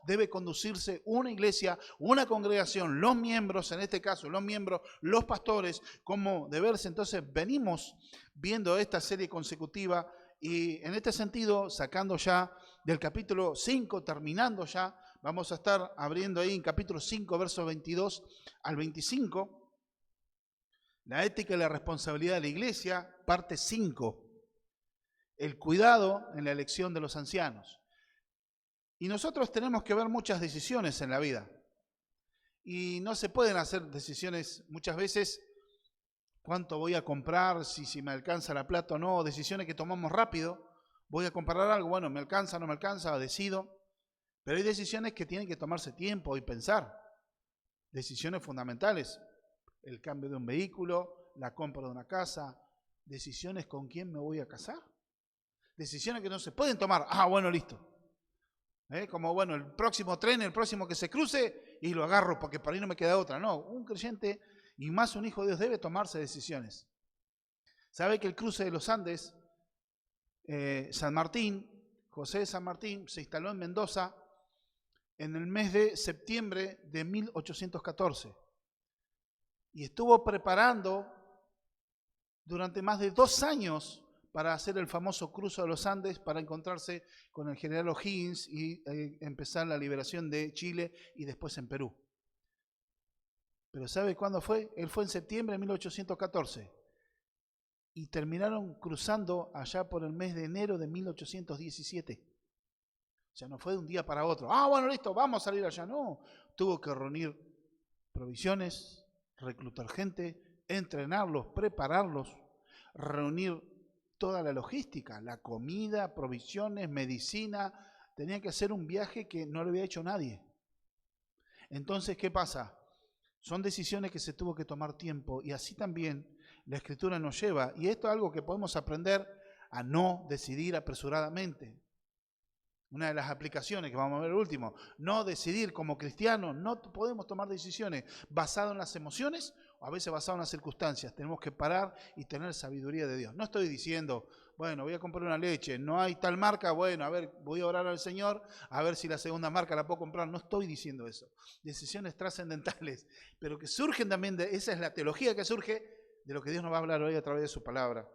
debe conducirse una iglesia, una congregación, los miembros, en este caso los miembros, los pastores, como deberse. Entonces venimos viendo esta serie consecutiva y en este sentido, sacando ya del capítulo 5, terminando ya, vamos a estar abriendo ahí en capítulo 5, versos 22 al 25, la ética y la responsabilidad de la iglesia, parte 5. El cuidado en la elección de los ancianos. Y nosotros tenemos que ver muchas decisiones en la vida. Y no se pueden hacer decisiones muchas veces, cuánto voy a comprar, si me alcanza la plata o no, decisiones que tomamos rápido. Voy a comprar algo, bueno, me alcanza, no me alcanza, decido. Pero hay decisiones que tienen que tomarse tiempo y pensar. Decisiones fundamentales. El cambio de un vehículo, la compra de una casa, decisiones con quién me voy a casar. Decisiones que no se pueden tomar. Ah, bueno, listo. Como, bueno, el próximo tren, el próximo que se cruce, y lo agarro porque por ahí no me queda otra. No, un creyente y más un hijo de Dios debe tomarse decisiones. ¿Sabe que el cruce de los Andes, San Martín, José de San Martín, se instaló en Mendoza en el mes de septiembre de 1814? Y estuvo preparando durante más de 2 años para hacer el famoso cruce de los Andes, para encontrarse con el general O'Higgins y empezar la liberación de Chile y después en Perú. Pero ¿sabe cuándo fue? Él fue en septiembre de 1814 y terminaron cruzando allá por el mes de enero de 1817. O sea, no fue de un día para otro. Ah, bueno, listo, vamos a salir allá. No, tuvo que reunir provisiones, reclutar gente, entrenarlos, prepararlos, reunir toda la logística, la comida, provisiones, medicina. Tenía que hacer un viaje que no lo había hecho nadie. Entonces, ¿qué pasa? Son decisiones que se tuvo que tomar tiempo y así también la Escritura nos lleva. Y esto es algo que podemos aprender a no decidir apresuradamente. Una de las aplicaciones que vamos a ver el último, no decidir como cristianos, no podemos tomar decisiones basadas en las emociones o a veces basadas en las circunstancias. Tenemos que parar y tener sabiduría de Dios. No estoy diciendo, bueno, voy a comprar una leche, no hay tal marca, bueno, a ver, voy a orar al Señor, a ver si la segunda marca la puedo comprar. No estoy diciendo eso. Decisiones trascendentales, pero que surgen también de, esa es la teología que surge de lo que Dios nos va a hablar hoy a través de su palabra.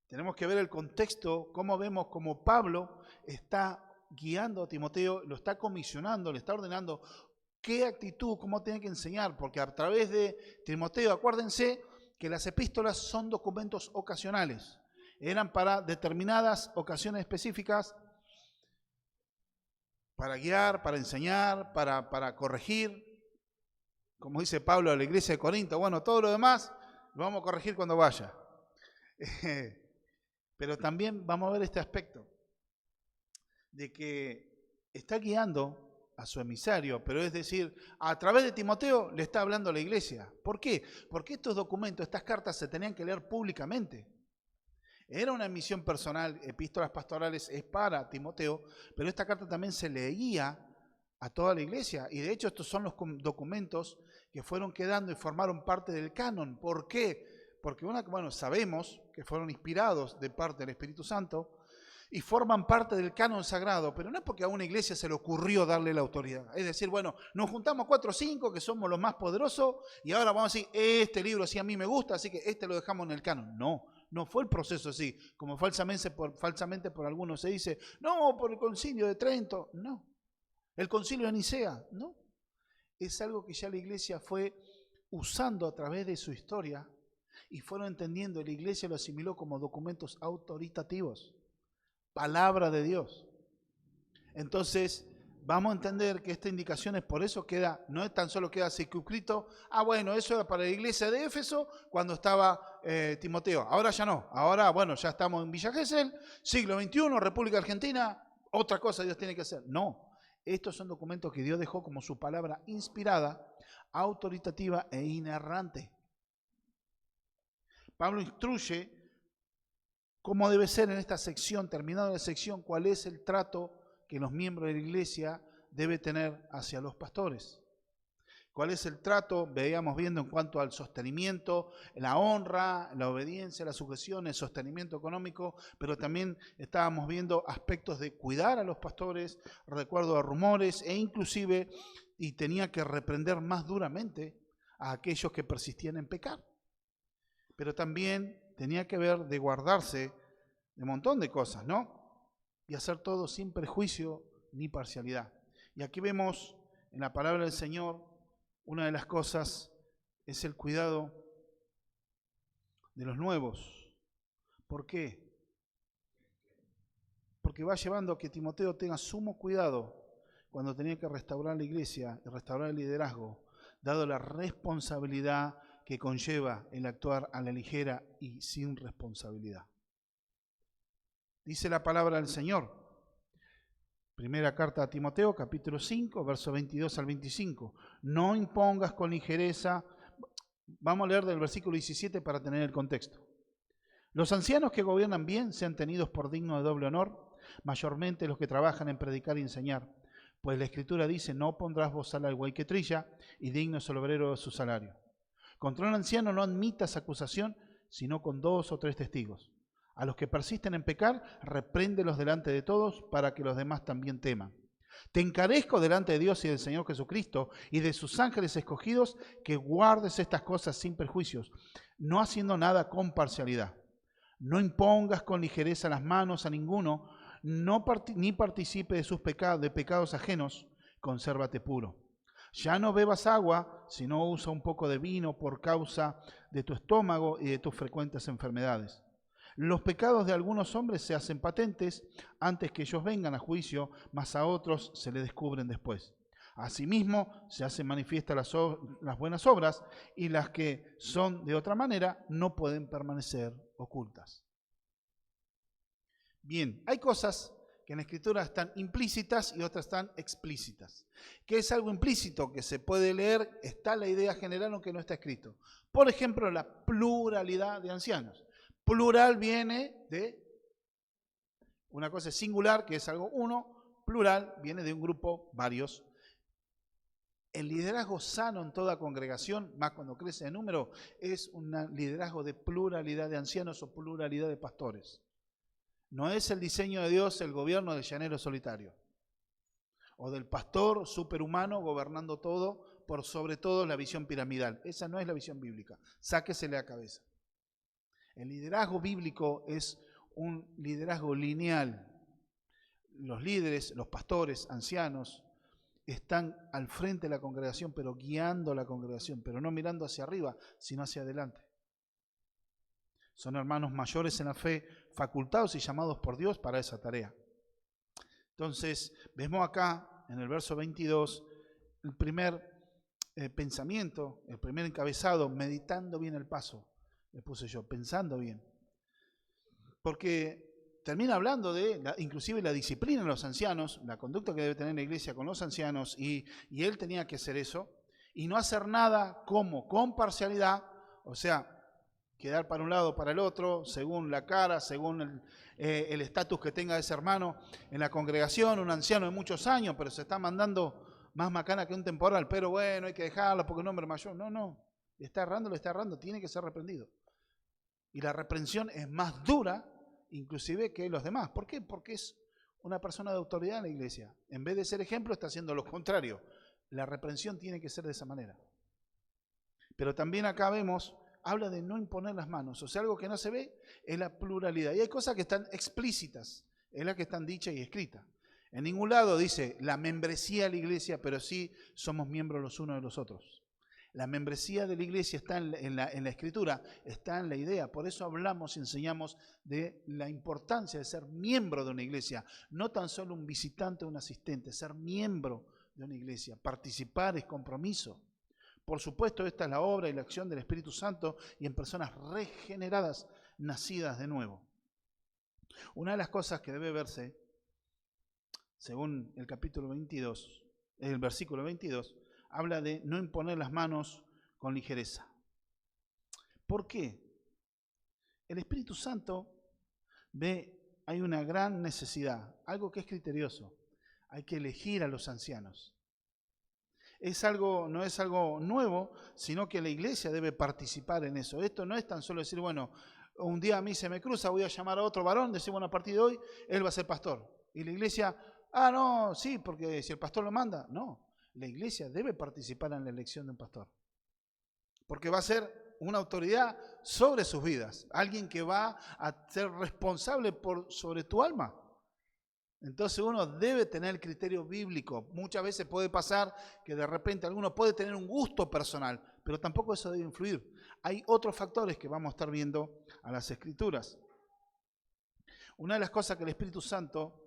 Tenemos que ver el contexto, cómo vemos cómo Pablo está guiando a Timoteo, lo está comisionando, le está ordenando qué actitud, cómo tiene que enseñar, porque a través de Timoteo, acuérdense que las epístolas son documentos ocasionales, eran para determinadas ocasiones específicas, para guiar, para enseñar, para corregir, como dice Pablo a la iglesia de Corinto, bueno, todo lo demás lo vamos a corregir cuando vaya. Pero también vamos a ver este aspecto de que está guiando a su emisario, pero es decir, a través de Timoteo le está hablando a la iglesia. ¿Por qué? Porque estos documentos, estas cartas se tenían que leer públicamente. Era una misión personal, epístolas pastorales es para Timoteo, pero esta carta también se leía a toda la iglesia. Y de hecho estos son los documentos que fueron quedando y formaron parte del canon. ¿Por qué? Porque sabemos que fueron inspirados de parte del Espíritu Santo y forman parte del canon sagrado, pero no es porque a una iglesia se le ocurrió darle la autoridad. Es decir, bueno, nos juntamos 4 o 5 que somos los más poderosos y ahora vamos a decir, este libro sí a mí me gusta, así que este lo dejamos en el canon. No, no fue el proceso así, como falsamente por algunos se dice, no, por el concilio de Trento, no. El concilio de Nicea, no. Es algo que ya la iglesia fue usando a través de su historia y fueron entendiendo, la iglesia lo asimiló como documentos autoritativos, palabra de Dios. Entonces, vamos a entender que esta indicación es por eso queda, no es tan solo queda circunscrito, bueno, eso era para la iglesia de Éfeso cuando estaba Timoteo, ahora ya no, ahora bueno, ya estamos en Villa Gesell, siglo XXI, República Argentina, otra cosa Dios tiene que hacer. No, estos son documentos que Dios dejó como su palabra inspirada, autoritativa e inerrante. Pablo instruye cómo debe ser en esta sección, terminada la sección, cuál es el trato que los miembros de la iglesia deben tener hacia los pastores. ¿Cuál es el trato? Veíamos viendo en cuanto al sostenimiento, la honra, la obediencia, la sujeción, el sostenimiento económico, pero también estábamos viendo aspectos de cuidar a los pastores, recuerdo a rumores e inclusive, y tenía que reprender más duramente a aquellos que persistían en pecar. Pero también tenía que ver de guardarse de un montón de cosas, ¿no? Y hacer todo sin prejuicio ni parcialidad. Y aquí vemos en la palabra del Señor, una de las cosas es el cuidado de los nuevos. ¿Por qué? Porque va llevando a que Timoteo tenga sumo cuidado cuando tenía que restaurar la iglesia y restaurar el liderazgo, dado la responsabilidad que conlleva el actuar a la ligera y sin responsabilidad. Dice la palabra del Señor. Primera carta a Timoteo, capítulo 5, versos 22 al 25. No impongas con ligereza. Vamos a leer del versículo 17 para tener el contexto. Los ancianos que gobiernan bien sean tenidos por dignos de doble honor, mayormente los que trabajan en predicar y enseñar. Pues la Escritura dice, no pondrás bozal al buey que trilla, y digno es el obrero de su salario. Contra un anciano no admitas acusación, sino con 2 o 3 testigos. A los que persisten en pecar, repréndelos delante de todos, para que los demás también teman. Te encarezco delante de Dios y del Señor Jesucristo y de sus ángeles escogidos, que guardes estas cosas sin perjuicios, no haciendo nada con parcialidad. No impongas con ligereza las manos a ninguno, ni participe de sus pecados ajenos, consérvate puro. Ya no bebas agua, sino usa un poco de vino por causa de tu estómago y de tus frecuentes enfermedades. Los pecados de algunos hombres se hacen patentes antes que ellos vengan a juicio, mas a otros se les descubren después. Asimismo, se hacen manifiestas las buenas obras, y las que son de otra manera no pueden permanecer ocultas. Bien, hay cosas que en la Escritura están implícitas y otras están explícitas. ¿Qué es algo implícito que se puede leer? Está la idea general aunque no está escrito. Por ejemplo, la pluralidad de ancianos. Plural viene de una cosa singular, que es algo uno. Plural viene de un grupo, varios. El liderazgo sano en toda congregación, más cuando crece en número, es un liderazgo de pluralidad de ancianos o pluralidad de pastores. No es el diseño de Dios el gobierno del llanero solitario o del pastor superhumano gobernando todo, por sobre todo la visión piramidal. Esa no es la visión bíblica. Sáquesele la cabeza. El liderazgo bíblico es un liderazgo lineal. Los líderes, los pastores, ancianos, están al frente de la congregación, pero guiando la congregación, pero no mirando hacia arriba, sino hacia adelante. Son hermanos mayores en la fe, facultados y llamados por Dios para esa tarea. Entonces, vemos acá en el verso 22 el primer pensamiento, el primer encabezado, meditando bien el paso. Le puse yo, pensando bien. Porque termina hablando de, inclusive la disciplina de los ancianos, la conducta que debe tener la iglesia con los ancianos, y él tenía que hacer eso, y no hacer nada como con parcialidad, o sea, quedar para un lado o para el otro, según la cara, según el estatus que tenga ese hermano en la congregación, un anciano de muchos años, pero se está mandando más macana que un temporal, pero bueno, hay que dejarlo porque es un hombre mayor. No, le está errando, tiene que ser reprendido. Y la reprensión es más dura, inclusive, que los demás. ¿Por qué? Porque es una persona de autoridad en la iglesia. En vez de ser ejemplo, está haciendo lo contrario. La reprensión tiene que ser de esa manera. Pero también acá vemos, habla de no imponer las manos. O sea, algo que no se ve es la pluralidad. Y hay cosas que están explícitas, es la que están dichas y escritas. En ningún lado dice la membresía de la iglesia, pero sí somos miembros los unos de los otros. La membresía de la iglesia está en la escritura, está en la idea. Por eso hablamos y enseñamos de la importancia de ser miembro de una iglesia. No tan solo un visitante o un asistente, ser miembro de una iglesia. Participar es compromiso. Por supuesto, esta es la obra y la acción del Espíritu Santo y en personas regeneradas, nacidas de nuevo. Una de las cosas que debe verse, según el capítulo 22, el versículo 22, habla de no imponer las manos con ligereza. ¿Por qué? El Espíritu Santo ve, hay una gran necesidad, algo que es criterioso. Hay que elegir a los ancianos. No es algo nuevo, sino que la iglesia debe participar en eso. Esto no es tan solo decir, bueno, un día a mí se me cruza, voy a llamar a otro varón, decir, bueno, a partir de hoy él va a ser pastor. Y la iglesia, no, sí, porque si el pastor lo manda. No, la iglesia debe participar en la elección de un pastor. Porque va a ser una autoridad sobre sus vidas, alguien que va a ser responsable sobre tu alma. Entonces uno debe tener el criterio bíblico. Muchas veces puede pasar que de repente alguno puede tener un gusto personal, pero tampoco eso debe influir. Hay otros factores que vamos a estar viendo a las Escrituras. Una de las cosas que el Espíritu Santo,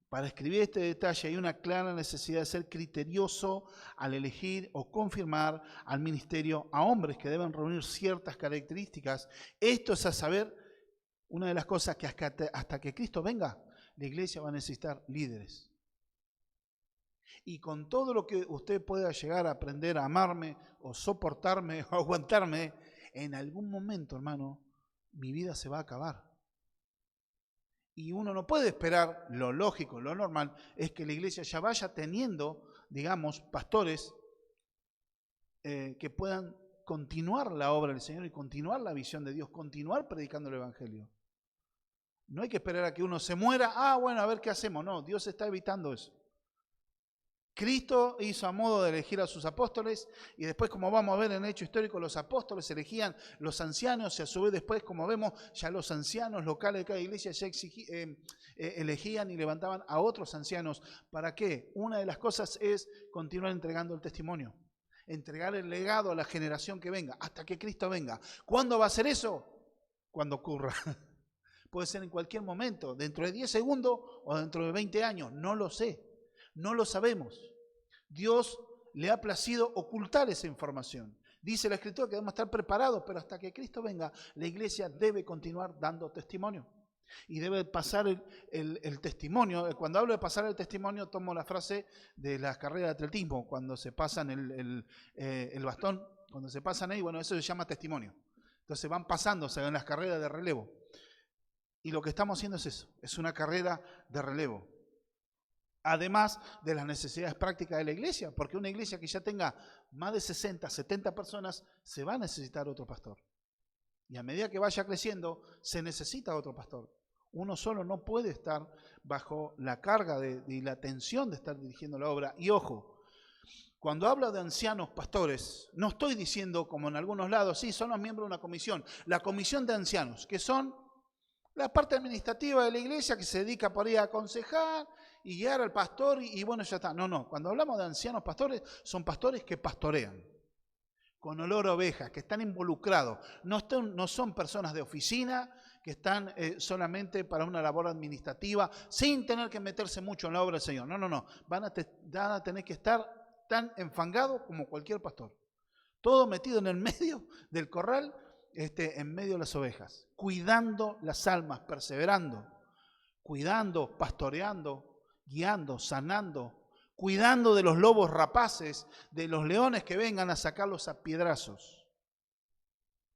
para escribir este detalle, hay una clara necesidad de ser criterioso al elegir o confirmar al ministerio a hombres que deben reunir ciertas características. Esto es a saber, una de las cosas que hasta que Cristo venga, la iglesia va a necesitar líderes. Y con todo lo que usted pueda llegar a aprender a amarme o soportarme o aguantarme, en algún momento, hermano, mi vida se va a acabar. Y uno no puede esperar, lo lógico, lo normal, es que la iglesia ya vaya teniendo, digamos, pastores que puedan continuar la obra del Señor y continuar la visión de Dios, continuar predicando el Evangelio. No hay que esperar a que uno se muera, bueno, a ver qué hacemos. No, Dios está evitando eso. Cristo hizo a modo de elegir a sus apóstoles y después, como vamos a ver en el hecho histórico, los apóstoles elegían los ancianos y a su vez después, como vemos, ya los ancianos locales de cada iglesia ya elegían y levantaban a otros ancianos. ¿Para qué? Una de las cosas es continuar entregando el testimonio, entregar el legado a la generación que venga, hasta que Cristo venga. ¿Cuándo va a ser eso? Cuando ocurra. Puede ser en cualquier momento, dentro de 10 segundos o dentro de 20 años, no lo sé. No lo sabemos. Dios le ha placido ocultar esa información. Dice la Escritura que debemos estar preparados, pero hasta que Cristo venga, la iglesia debe continuar dando testimonio. Y debe pasar el testimonio. Cuando hablo de pasar el testimonio, tomo la frase de las carreras de atletismo, cuando se pasan el bastón, cuando se pasan ahí, bueno, eso se llama testimonio. Entonces van pasándose en las carreras de relevo. Y lo que estamos haciendo es eso, es una carrera de relevo. Además de las necesidades prácticas de la iglesia, porque una iglesia que ya tenga más de 60, 70 personas, se va a necesitar otro pastor. Y a medida que vaya creciendo, se necesita otro pastor. Uno solo no puede estar bajo la carga y la tensión de estar dirigiendo la obra. Y ojo, cuando hablo de ancianos pastores, no estoy diciendo como en algunos lados, sí, son los miembros de una comisión. La comisión de ancianos, que son la parte administrativa de la iglesia que se dedica por ahí a aconsejar y guiar al pastor y bueno, ya está. No. Cuando hablamos de ancianos pastores, son pastores que pastorean con olor a ovejas, que están involucrados. No son personas de oficina que están solamente para una labor administrativa sin tener que meterse mucho en la obra del Señor. No. Van a tener que estar tan enfangados como cualquier pastor. Todo metido en el medio del corral, en medio de las ovejas, cuidando las almas, perseverando, cuidando, pastoreando, guiando, sanando, cuidando de los lobos rapaces, de los leones que vengan a sacarlos a piedrazos.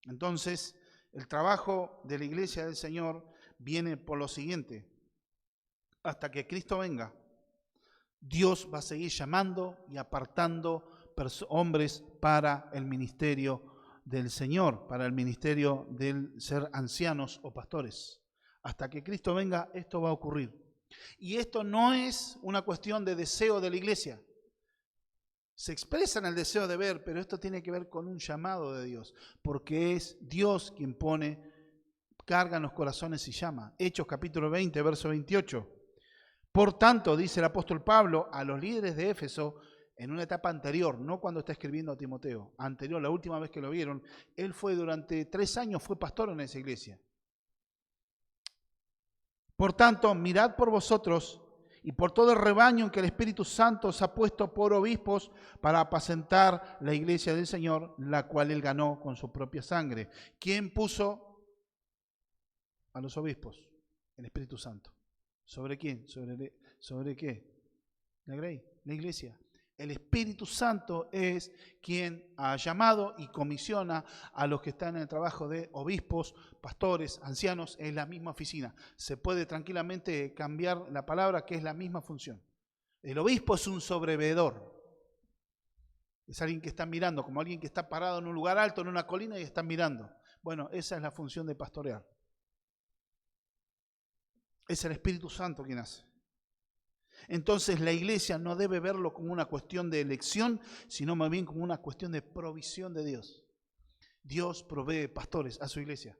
Entonces, el trabajo de la iglesia del Señor viene por lo siguiente: hasta que Cristo venga, Dios va a seguir llamando y apartando hombres para el ministerio del Señor, para el ministerio del ser ancianos o pastores. Hasta que Cristo venga, esto va a ocurrir. Y esto no es una cuestión de deseo de la iglesia. Se expresa en el deseo de ver, pero esto tiene que ver con un llamado de Dios, porque es Dios quien carga en los corazones y llama. Hechos capítulo 20, verso 28. Por tanto, dice el apóstol Pablo a los líderes de Éfeso, en una etapa anterior, no cuando está escribiendo a Timoteo, anterior, la última vez que lo vieron, él durante 3 años fue pastor en esa iglesia. Por tanto, mirad por vosotros y por todo el rebaño en que el Espíritu Santo os ha puesto por obispos para apacentar la iglesia del Señor, la cual él ganó con su propia sangre. ¿Quién puso a los obispos? El Espíritu Santo. ¿Sobre quién? ¿Sobre qué? La iglesia. El Espíritu Santo es quien ha llamado y comisiona a los que están en el trabajo de obispos, pastores, ancianos, en la misma oficina. Se puede tranquilamente cambiar la palabra, que es la misma función. El obispo es un sobreveedor. Es alguien que está mirando, como alguien que está parado en un lugar alto, en una colina y está mirando. Bueno, esa es la función de pastorear. Es el Espíritu Santo quien hace. Entonces la iglesia no debe verlo como una cuestión de elección, sino más bien como una cuestión de provisión de Dios. Dios provee pastores a su iglesia.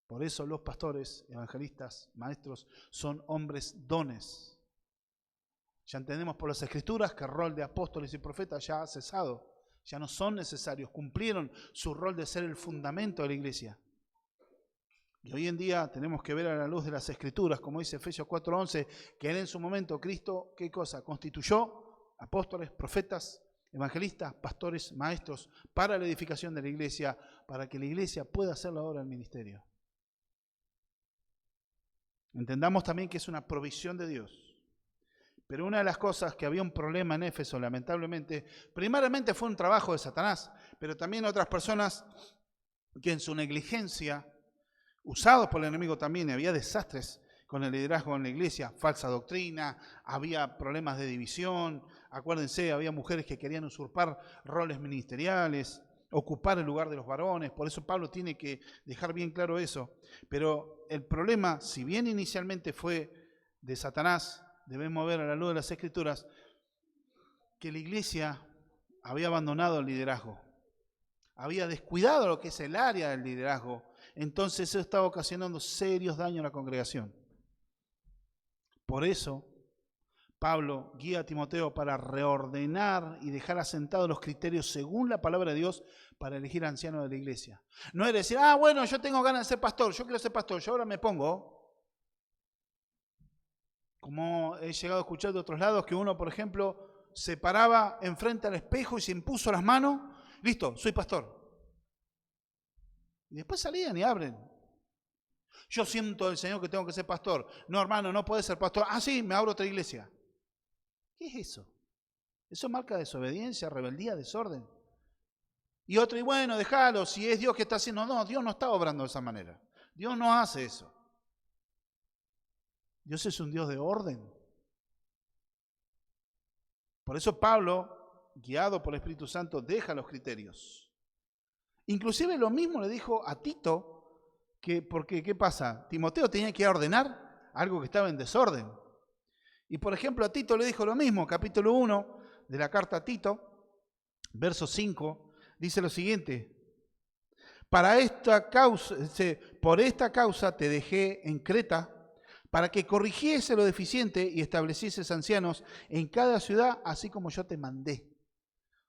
Por eso los pastores, evangelistas, maestros, son hombres dones. Ya entendemos por las Escrituras que el rol de apóstoles y profetas ya ha cesado. Ya no son necesarios, cumplieron su rol de ser el fundamento de la iglesia. Y hoy en día tenemos que ver a la luz de las Escrituras, como dice Efesios 4:11, que Él en su momento, Cristo, ¿qué cosa? Constituyó apóstoles, profetas, evangelistas, pastores, maestros, para la edificación de la iglesia, para que la iglesia pueda hacer la obra del ministerio. Entendamos también que es una provisión de Dios. Pero una de las cosas que había un problema en Éfeso, lamentablemente, primeramente fue un trabajo de Satanás, pero también otras personas que en su negligencia, usados por el enemigo también, había desastres con el liderazgo en la iglesia, falsa doctrina, había problemas de división, acuérdense, había mujeres que querían usurpar roles ministeriales, ocupar el lugar de los varones, por eso Pablo tiene que dejar bien claro eso. Pero el problema, si bien inicialmente fue de Satanás, debemos ver a la luz de las Escrituras, que la iglesia había abandonado el liderazgo, había descuidado lo que es el área del liderazgo, entonces eso estaba ocasionando serios daños a la congregación. Por eso, Pablo guía a Timoteo para reordenar y dejar asentados los criterios según la palabra de Dios para elegir ancianos de la iglesia. No es decir, bueno, yo tengo ganas de ser pastor, yo quiero ser pastor, yo ahora me pongo. Como he llegado a escuchar de otros lados, que uno, por ejemplo, se paraba enfrente al espejo y se impuso las manos, listo, soy pastor. Y después salían y abren. Yo siento del Señor que tengo que ser pastor. No, hermano, no puedes ser pastor. Sí, me abro otra iglesia. ¿Qué es eso? Eso marca desobediencia, rebeldía, desorden. Y otro, y bueno, déjalo, si es Dios que está haciendo. No, Dios no está obrando de esa manera. Dios no hace eso. Dios es un Dios de orden. Por eso Pablo, guiado por el Espíritu Santo, deja los criterios. Inclusive lo mismo le dijo a Tito, porque ¿qué pasa? Timoteo tenía que ordenar algo que estaba en desorden. Y por ejemplo a Tito le dijo lo mismo, capítulo 1 de la carta a Tito, verso 5, dice lo siguiente: por esta causa te dejé en Creta, para que corrigiese lo deficiente y establecieses ancianos en cada ciudad, así como yo te mandé.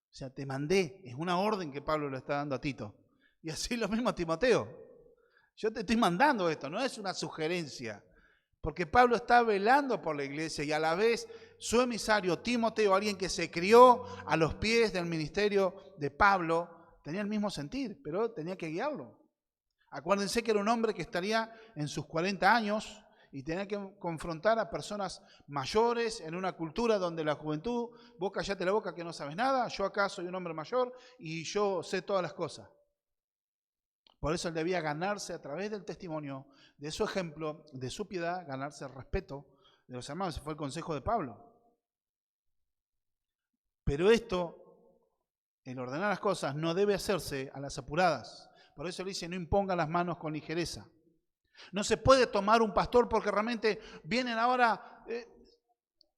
O sea, te mandé, es una orden que Pablo le está dando a Tito. Y así lo mismo a Timoteo. Yo te estoy mandando esto, no es una sugerencia. Porque Pablo está velando por la iglesia y a la vez su emisario Timoteo, alguien que se crió a los pies del ministerio de Pablo, tenía el mismo sentir, pero tenía que guiarlo. Acuérdense que era un hombre que estaría en sus 40 años y tenía que confrontar a personas mayores en una cultura donde la juventud, vos callate la boca que no sabes nada, yo acá soy un hombre mayor y yo sé todas las cosas. Por eso él debía ganarse a través del testimonio, de su ejemplo, de su piedad, ganarse el respeto de los hermanos. Ese fue el consejo de Pablo. Pero esto, el ordenar las cosas, no debe hacerse a las apuradas. Por eso él dice, no imponga las manos con ligereza. No se puede tomar un pastor porque realmente vienen ahora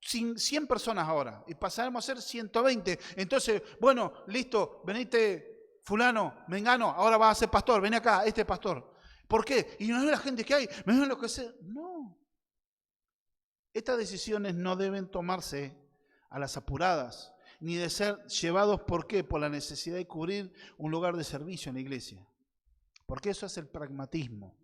100 personas ahora y pasaremos a ser 120. Entonces, bueno, listo, venite fulano, mengano, ahora vas a ser pastor, ven acá, este pastor. ¿Por qué? Y no es la gente que hay, no es lo que sea. No. Estas decisiones no deben tomarse a las apuradas, ni de ser llevados, ¿por qué? Por la necesidad de cubrir un lugar de servicio en la iglesia. Porque eso es el pragmatismo.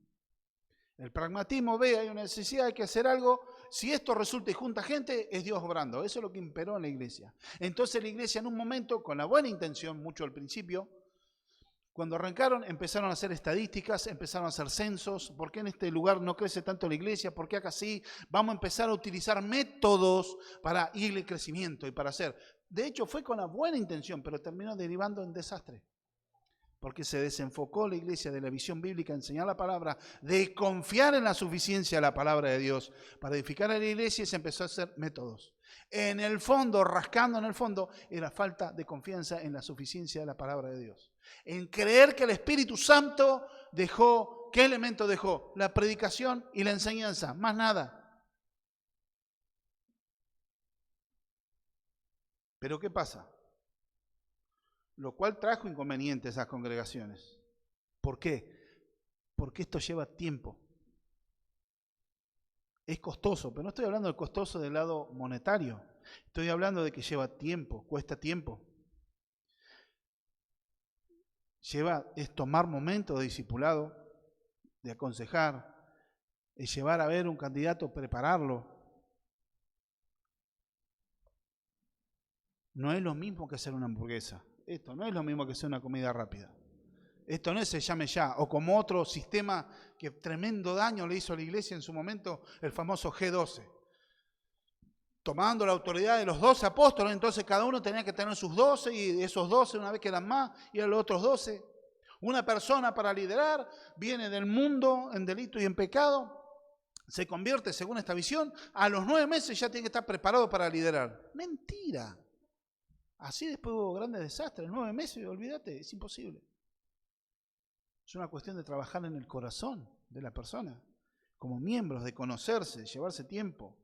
El pragmatismo ve, hay una necesidad, hay que hacer algo. Si esto resulta y junta gente, es Dios obrando. Eso es lo que imperó en la iglesia. Entonces la iglesia en un momento, con la buena intención, mucho al principio, cuando arrancaron empezaron a hacer estadísticas, empezaron a hacer censos. ¿Por qué en este lugar no crece tanto la iglesia? ¿Por qué acá sí? Vamos a empezar a utilizar métodos para ir al crecimiento y para hacer. De hecho fue con la buena intención, pero terminó derivando en desastre. porque se desenfocó la iglesia de la visión bíblica, enseñar la palabra, de confiar en la suficiencia de la palabra de Dios para edificar a la iglesia, y se empezó a hacer métodos. En el fondo, rascando en el fondo, era falta de confianza en la suficiencia de la palabra de Dios. En creer que el Espíritu Santo dejó, ¿qué elemento dejó? La predicación y la enseñanza, más nada. Pero ¿qué pasa? Lo cual trajo inconvenientes a esas congregaciones. ¿Por qué? Porque esto lleva tiempo. Es costoso, pero no estoy hablando de costoso del lado monetario. Estoy hablando de que lleva tiempo, cuesta tiempo. Es tomar momentos de discipulado, de aconsejar, es llevar a ver un candidato, prepararlo. No es lo mismo que hacer una hamburguesa. Esto no es lo mismo que hacer una comida rápida. Esto no es se llame ya, o como otro sistema que tremendo daño le hizo a la iglesia en su momento, el famoso G12. Tomando la autoridad de los 12 apóstoles, entonces cada uno tenía que tener sus 12, y esos 12, una vez que eran más, y a los otros 12. Una persona para liderar viene del mundo en delito y en pecado, se convierte según esta visión, a los 9 meses ya tiene que estar preparado para liderar. Mentira. Así después hubo grandes desastres, 9 meses, olvídate, es imposible. Es una cuestión de trabajar en el corazón de la persona, como miembros, de conocerse, llevarse tiempo.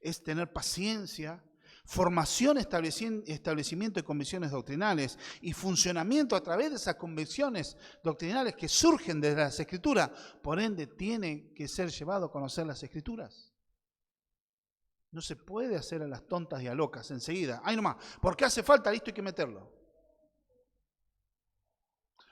Es tener paciencia, formación, establecimiento de convicciones doctrinales y funcionamiento a través de esas convicciones doctrinales que surgen desde las Escrituras. Por ende, tiene que ser llevado a conocer las Escrituras. No se puede hacer a las tontas y a locas enseguida. Ay, nomás, porque hace falta, listo, hay que meterlo.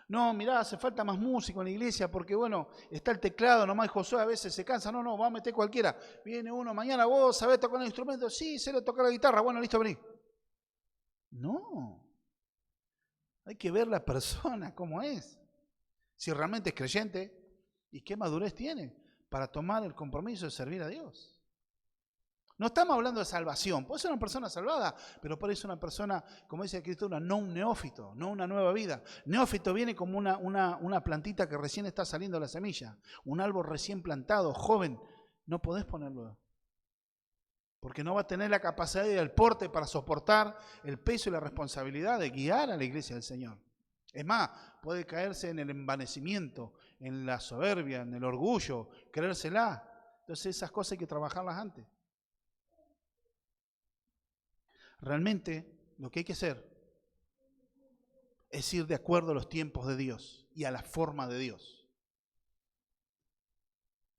No, mirá, hace falta más músico en la iglesia porque, bueno, está el teclado nomás y Josué a veces se cansa. No, va a meter cualquiera. Viene uno, mañana vos sabés tocar el instrumento. Sí, sé tocar la guitarra. Bueno, listo, vení. No. Hay que ver la persona cómo es. Si realmente es creyente y qué madurez tiene para tomar el compromiso de servir a Dios. No estamos hablando de salvación. Puede ser una persona salvada, pero por eso una persona, como dice la Escritura, no un neófito, no una nueva vida. Neófito viene como una plantita que recién está saliendo de la semilla. Un árbol recién plantado, joven. No podés ponerlo. Porque no va a tener la capacidad y el porte para soportar el peso y la responsabilidad de guiar a la iglesia del Señor. Es más, puede caerse en el envanecimiento, en la soberbia, en el orgullo, creérsela. Entonces esas cosas hay que trabajarlas antes. Realmente lo que hay que hacer es ir de acuerdo a los tiempos de Dios y a la forma de Dios.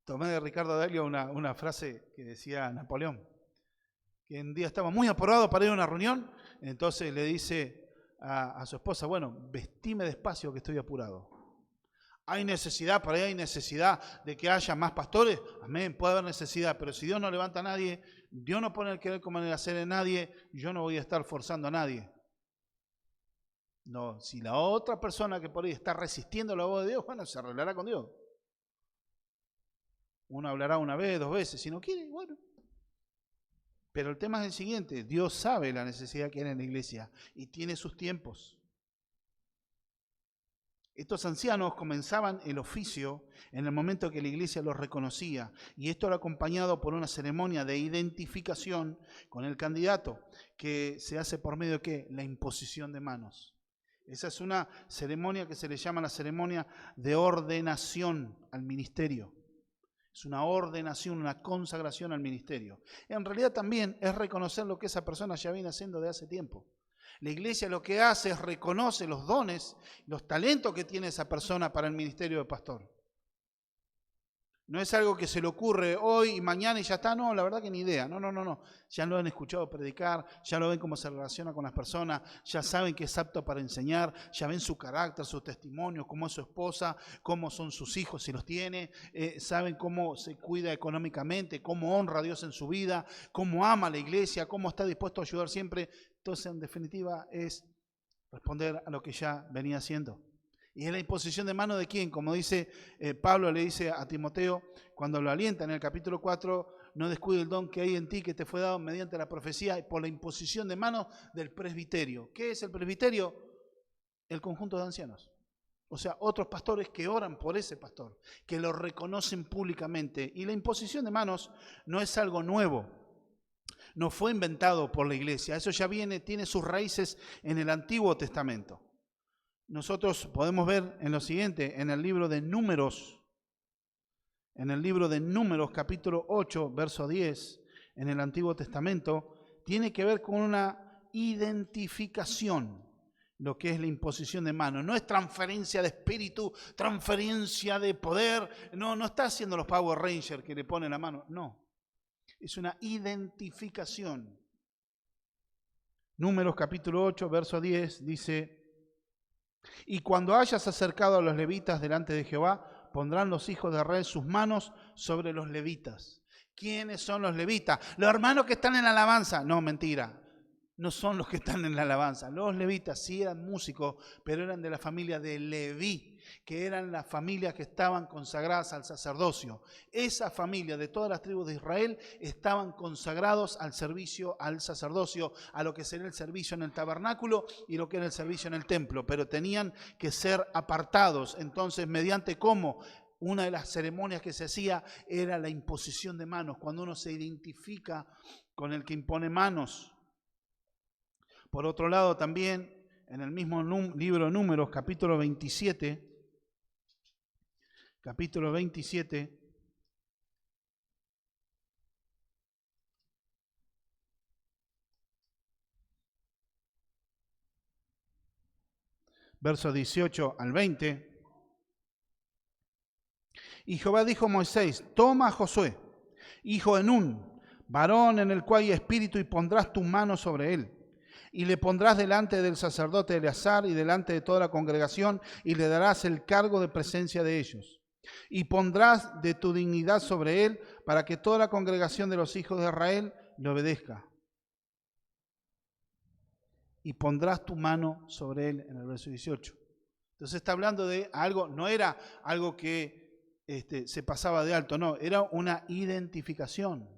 Tomé de Ricardo Daglio una frase que decía Napoleón, que un día estaba muy apurado para ir a una reunión, entonces le dice a su esposa, bueno, vestime despacio que estoy apurado. ¿Hay necesidad? Para ahí hay necesidad de que haya más pastores. Amén, puede haber necesidad, pero si Dios no levanta a nadie, Dios no pone el querer como el hacer en nadie, yo no voy a estar forzando a nadie. No, si la otra persona que por ahí está resistiendo la voz de Dios, bueno, se arreglará con Dios. Uno hablará una vez, 2 veces, si no quiere, bueno. Pero el tema es el siguiente, Dios sabe la necesidad que hay en la iglesia y tiene sus tiempos. Estos ancianos comenzaban el oficio en el momento que la iglesia los reconocía, y esto era acompañado por una ceremonia de identificación con el candidato que se hace por medio de ¿qué? La imposición de manos. Esa es una ceremonia que se le llama la ceremonia de ordenación al ministerio. Es una ordenación, una consagración al ministerio. En realidad también es reconocer lo que esa persona ya viene haciendo de hace tiempo. La iglesia lo que hace es reconoce los dones, los talentos que tiene esa persona para el ministerio de pastor. No es algo que se le ocurre hoy y mañana y ya está, no, la verdad que ni idea. No. Ya lo han escuchado predicar, ya lo ven cómo se relaciona con las personas, ya saben que es apto para enseñar, ya ven su carácter, su testimonio, cómo es su esposa, cómo son sus hijos si los tiene, saben cómo se cuida económicamente, cómo honra a Dios en su vida, cómo ama a la iglesia, cómo está dispuesto a ayudar siempre. Entonces, en definitiva, es responder a lo que ya venía haciendo. Y es la imposición de mano de quién, como dice Pablo, le dice a Timoteo, cuando lo alienta en el capítulo 4, no descuide el don que hay en ti, que te fue dado mediante la profecía, por la imposición de manos del presbiterio. ¿Qué es el presbiterio? el conjunto de ancianos. O sea, otros pastores que oran por ese pastor, que lo reconocen públicamente. Y la imposición de manos no es algo nuevo, no fue inventado por la iglesia. Eso ya tiene sus raíces en el Antiguo Testamento. Nosotros podemos ver en lo siguiente, en el libro de Números, capítulo 8, verso 10, en el Antiguo Testamento, tiene que ver con una identificación, lo que es la imposición de manos. No es transferencia de espíritu, transferencia de poder, no está haciendo los Power Rangers que le ponen la mano, no. Es una identificación. Números capítulo 8, verso 10, dice: y cuando hayas acercado a los levitas delante de Jehová, pondrán los hijos de Israel sus manos sobre los levitas. ¿Quiénes son los levitas? Los hermanos que están en la alabanza. No, mentira. No son los que están en la alabanza. Los levitas sí eran músicos, pero eran de la familia de Leví, que eran las familias que estaban consagradas al sacerdocio. Esa familia de todas las tribus de Israel estaban consagrados al servicio, al sacerdocio, a lo que sería el servicio en el tabernáculo y lo que era el servicio en el templo, pero tenían que ser apartados. Entonces, mediante cómo, una de las ceremonias que se hacía era la imposición de manos, cuando uno se identifica con el que impone manos. Por otro lado, también en el mismo libro de Números, capítulo 27, versos 18 al 20. Y Jehová dijo a Moisés: toma a Josué, hijo de Nun, varón en el cual hay espíritu, y pondrás tu mano sobre él. Y le pondrás delante del sacerdote Eleazar y delante de toda la congregación, y le darás el cargo de presencia de ellos. Y pondrás de tu dignidad sobre él, para que toda la congregación de los hijos de Israel le obedezca. Y pondrás tu mano sobre él, en el verso 18. Entonces está hablando de algo, no era algo que se pasaba de alto, no, era una identificación.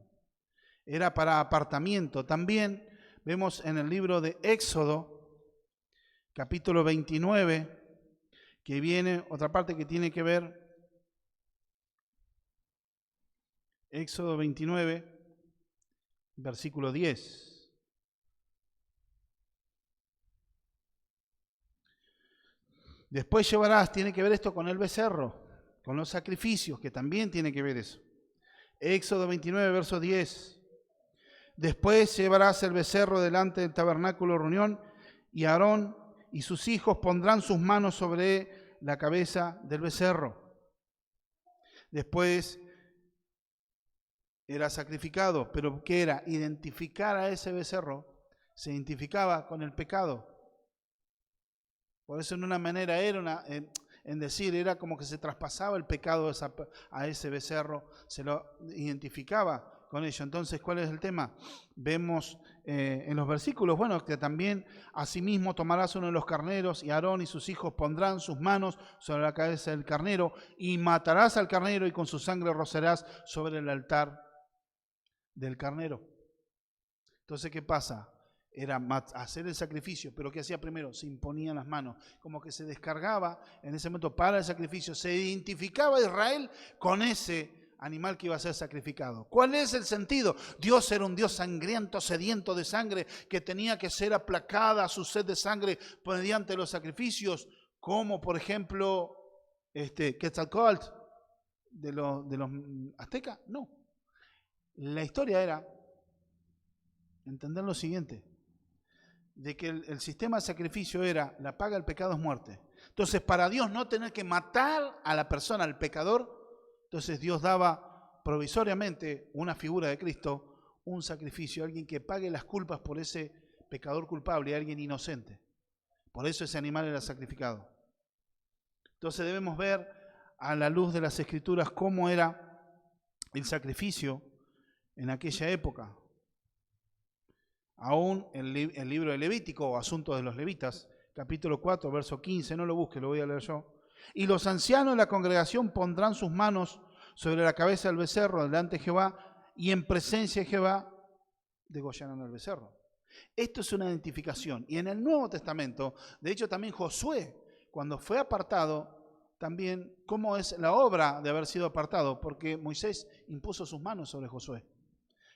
Era para apartamiento. También vemos en el libro de Éxodo, capítulo 29, que viene otra parte que tiene que ver. Éxodo 29, versículo 10. Después llevarás, tiene que ver esto con el becerro, con los sacrificios, que también tiene que ver eso. Éxodo 29, verso 10. Después llevarás el becerro delante del tabernáculo de reunión, y Aarón y sus hijos pondrán sus manos sobre la cabeza del becerro. Después era sacrificado, pero ¿qué era? Identificar a ese becerro. Se identificaba con el pecado. Por eso en una manera era era como que se traspasaba el pecado a ese becerro, se lo identificaba con ello. Entonces, ¿cuál es el tema? Vemos en los versículos, bueno, que también asimismo tomarás uno de los carneros, y Aarón y sus hijos pondrán sus manos sobre la cabeza del carnero, y matarás al carnero, y con su sangre rociarás sobre el altar del carnero. Entonces, ¿qué pasa? Era hacer el sacrificio, pero ¿qué hacía primero? Se imponían las manos, como que se descargaba en ese momento para el sacrificio, se identificaba Israel con ese animal que iba a ser sacrificado. ¿Cuál es el sentido? Dios era un Dios sangriento, sediento de sangre, que tenía que ser aplacada su sed de sangre mediante los sacrificios, como por ejemplo Quetzalcóatl de los aztecas. No, la historia era entender lo siguiente, de que el sistema de sacrificio era: la paga del pecado es muerte. Entonces, para Dios no tener que matar a la persona, al pecador, entonces Dios daba provisoriamente una figura de Cristo, un sacrificio, alguien que pague las culpas por ese pecador culpable, alguien inocente. Por eso ese animal era sacrificado. Entonces debemos ver a la luz de las Escrituras cómo era el sacrificio en aquella época. Aún el libro de Levítico, o Asuntos de los Levitas, capítulo 4, verso 15, no lo busque, lo voy a leer yo. Y los ancianos de la congregación pondrán sus manos sobre la cabeza del becerro delante de Jehová, y en presencia de Jehová degollarán al becerro. Esto es una identificación. Y en el Nuevo Testamento, de hecho también Josué, cuando fue apartado, también cómo es la obra de haber sido apartado, porque Moisés impuso sus manos sobre Josué.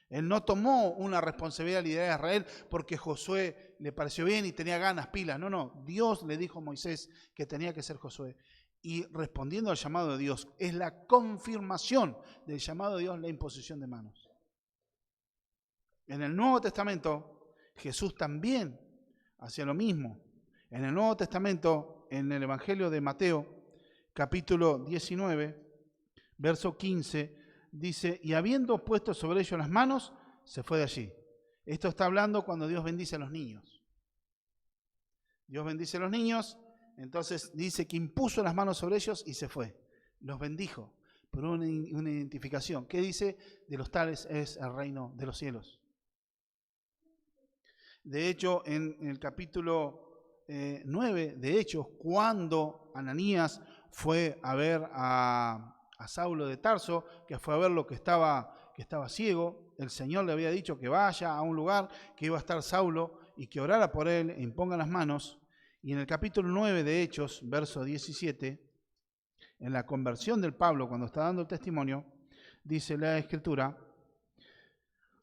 Él no tomó una responsabilidad de liderar a Israel porque Josué le pareció bien y tenía ganas, pilas. No. Dios le dijo a Moisés que tenía que ser Josué. Y respondiendo al llamado de Dios, es la confirmación del llamado de Dios la imposición de manos. En el Nuevo Testamento, Jesús también hacía lo mismo. En el Nuevo Testamento, en el Evangelio de Mateo, capítulo 19, verso 15, dice, y habiendo puesto sobre ellos las manos, se fue de allí. Esto está hablando cuando Dios bendice a los niños. Dios bendice a los niños, entonces dice que impuso las manos sobre ellos y se fue. Los bendijo, por una identificación. ¿Qué dice? De los tales es el reino de los cielos. De hecho, en el capítulo 9 de Hechos, cuando Ananías fue a ver a Saulo de Tarso, que fue a ver lo que estaba ciego, el Señor le había dicho que vaya a un lugar que iba a estar Saulo y que orara por él e imponga las manos. Y en el capítulo 9 de Hechos, verso 17, en la conversión del Pablo, cuando está dando el testimonio, dice la Escritura,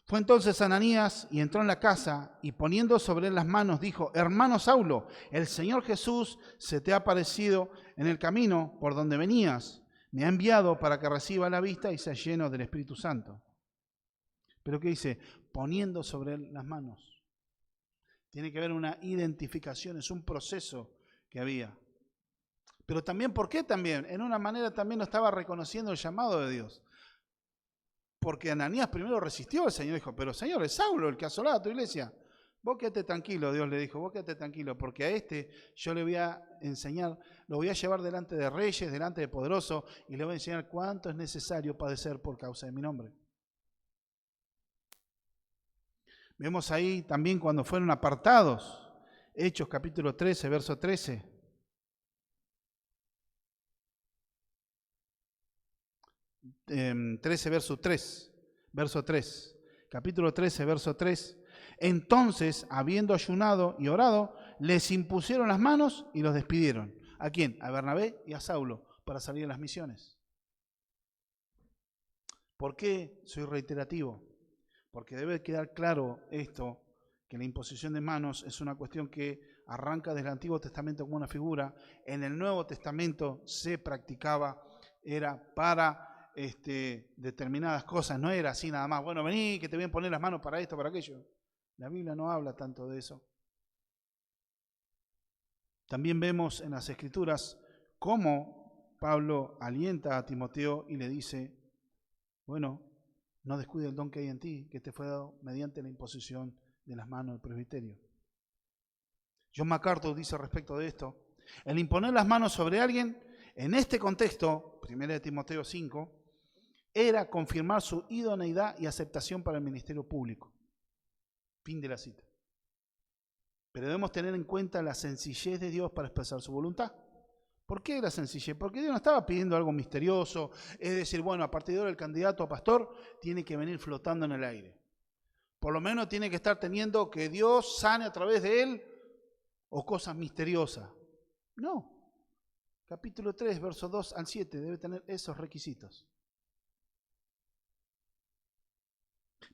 fue entonces Ananías y entró en la casa y poniendo sobre él las manos dijo, hermano Saulo, el Señor Jesús se te ha aparecido en el camino por donde venías. Me ha enviado para que reciba la vista y sea lleno del Espíritu Santo. Pero ¿qué dice? Poniendo sobre él las manos. Tiene que haber una identificación, es un proceso que había. Pero también, ¿por qué también? En una manera también no estaba reconociendo el llamado de Dios. Porque Ananías primero resistió al Señor, dijo, pero Señor, es Saulo el que asolaba a tu iglesia. Vos quédate tranquilo, Dios le dijo, vos quédate tranquilo, porque a este yo le voy a enseñar, lo voy a llevar delante de reyes, delante de poderosos, y le voy a enseñar cuánto es necesario padecer por causa de mi nombre. Vemos ahí también cuando fueron apartados, Hechos capítulo 13, verso 13. Verso 3, capítulo 13, verso 3. Entonces, habiendo ayunado y orado, les impusieron las manos y los despidieron. ¿A quién? A Bernabé y a Saulo, para salir a las misiones. ¿Por qué soy reiterativo? Porque debe quedar claro esto, que la imposición de manos es una cuestión que arranca desde el Antiguo Testamento como una figura. En el Nuevo Testamento se practicaba, era para determinadas cosas, no era así nada más, bueno, vení que te voy a poner las manos para esto, para aquello. La Biblia no habla tanto de eso. También vemos en las Escrituras cómo Pablo alienta a Timoteo y le dice, bueno, no descuide el don que hay en ti, que te fue dado mediante la imposición de las manos del presbiterio. John MacArthur dice respecto de esto, el imponer las manos sobre alguien, en este contexto, 1 Timoteo 5, era confirmar su idoneidad y aceptación para el ministerio público. Fin de la cita. Pero debemos tener en cuenta la sencillez de Dios para expresar su voluntad. ¿Por qué la sencillez? Porque Dios no estaba pidiendo algo misterioso, es decir, bueno, a partir de ahora el candidato a pastor tiene que venir flotando en el aire. Por lo menos tiene que estar teniendo que Dios sane a través de él o cosas misteriosas. No. Capítulo 3, versos 2 al 7 debe tener esos requisitos.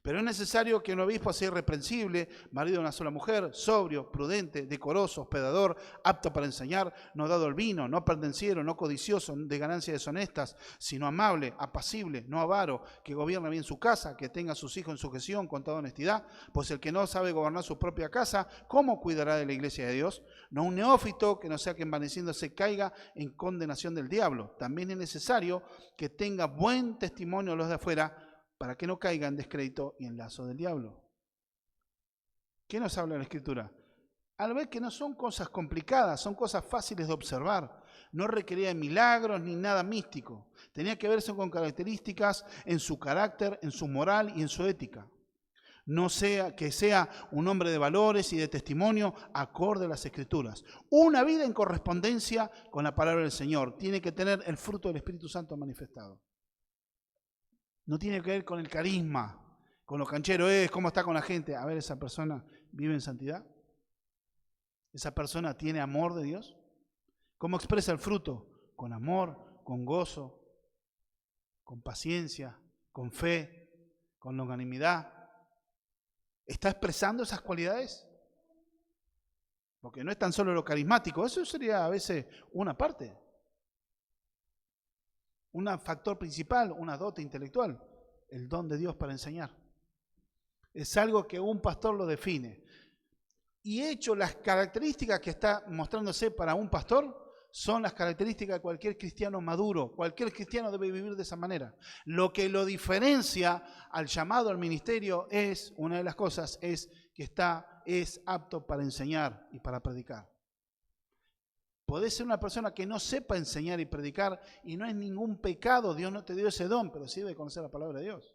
Pero es necesario que un obispo sea irreprensible, marido de una sola mujer, sobrio, prudente, decoroso, hospedador, apto para enseñar, no dado al vino, no pendenciero, no codicioso de ganancias deshonestas, sino amable, apacible, no avaro, que gobierne bien su casa, que tenga a sus hijos en sujeción con toda honestidad, pues el que no sabe gobernar su propia casa, ¿cómo cuidará de la iglesia de Dios? No un neófito que no sea que envaneciéndose caiga en condenación del diablo. También es necesario que tenga buen testimonio a los de afuera, para que no caiga en descrédito y en lazo del diablo. ¿Qué nos habla la Escritura? Al ver que no son cosas complicadas, son cosas fáciles de observar. No requería milagros ni nada místico. Tenía que verse con características en su carácter, en su moral y en su ética. No sea que sea un hombre de valores y de testimonio acorde a las Escrituras. Una vida en correspondencia con la palabra del Señor. Tiene que tener el fruto del Espíritu Santo manifestado. No tiene que ver con el carisma, con lo canchero es, cómo está con la gente. A ver, ¿esa persona vive en santidad? ¿Esa persona tiene amor de Dios? ¿Cómo expresa el fruto? Con amor, con gozo, con paciencia, con fe, con longanimidad. ¿Está expresando esas cualidades? Porque no es tan solo lo carismático, eso sería a veces una parte. Un factor principal, una dote intelectual, el don de Dios para enseñar. Es algo que un pastor lo define. Y hecho, las características que está mostrándose para un pastor son las características de cualquier cristiano maduro. Cualquier cristiano debe vivir de esa manera. Lo que lo diferencia al llamado al ministerio es, una de las cosas, es que es apto para enseñar y para predicar. Podés ser una persona que no sepa enseñar y predicar y no es ningún pecado, Dios no te dio ese don, pero sí debe conocer la palabra de Dios.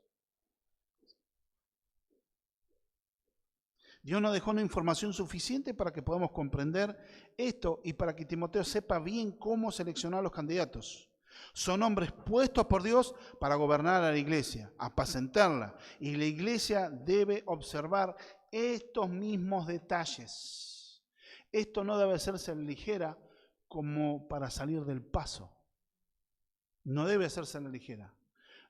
Dios nos dejó una información suficiente para que podamos comprender esto y para que Timoteo sepa bien cómo seleccionar a los candidatos. Son hombres puestos por Dios para gobernar a la iglesia, apacentarla. Y la iglesia debe observar estos mismos detalles. Esto no debe hacerse ligera como para salir del paso. No debe hacerse a la ligera.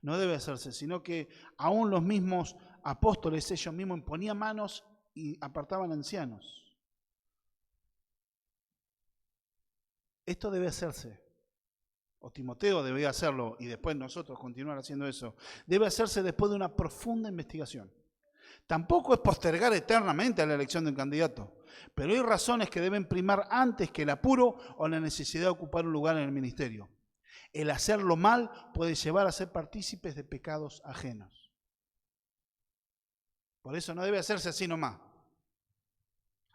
No debe hacerse, sino que aún los mismos apóstoles, ellos mismos imponían manos y apartaban ancianos. Esto debe hacerse, o Timoteo debe hacerlo, y después nosotros continuar haciendo eso. Debe hacerse después de una profunda investigación. Tampoco es postergar eternamente la elección de un candidato, pero hay razones que deben primar antes que el apuro o la necesidad de ocupar un lugar en el ministerio. El hacerlo mal puede llevar a ser partícipes de pecados ajenos. Por eso no debe hacerse así nomás.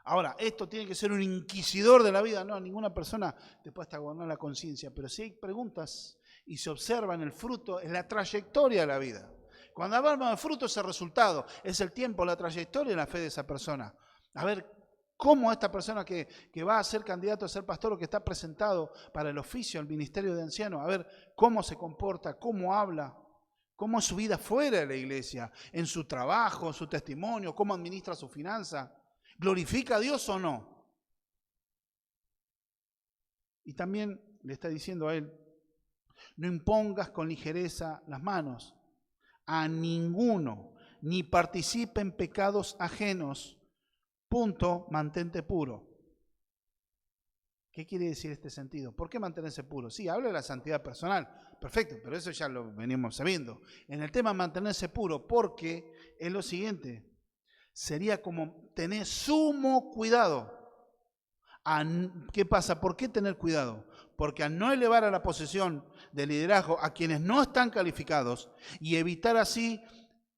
Ahora, esto tiene que ser un inquisidor de la vida. No, ninguna persona te puede hasta gobernar la conciencia. Pero si hay preguntas y se observan el fruto, es la trayectoria de la vida. Cuando hablamos de fruto es el resultado. Es el tiempo, la trayectoria y la fe de esa persona. A ver, cómo esta persona que va a ser candidato a ser pastor o que está presentado para el oficio, el ministerio de anciano, a ver cómo se comporta, cómo habla. Cómo es su vida fuera de la iglesia, en su trabajo, en su testimonio, cómo administra su finanza. ¿Glorifica a Dios o no? Y también le está diciendo a él, no impongas con ligereza las manos a ninguno, ni participe en pecados ajenos. Punto, mantente puro. ¿Qué quiere decir este sentido? ¿Por qué mantenerse puro? Sí, habla de la santidad personal, perfecto, pero eso ya lo venimos sabiendo. En el tema mantenerse puro, porque es lo siguiente, sería como tener sumo cuidado. ¿Qué pasa? ¿Por qué tener cuidado? Porque al no elevar a la posición de liderazgo a quienes no están calificados y evitar así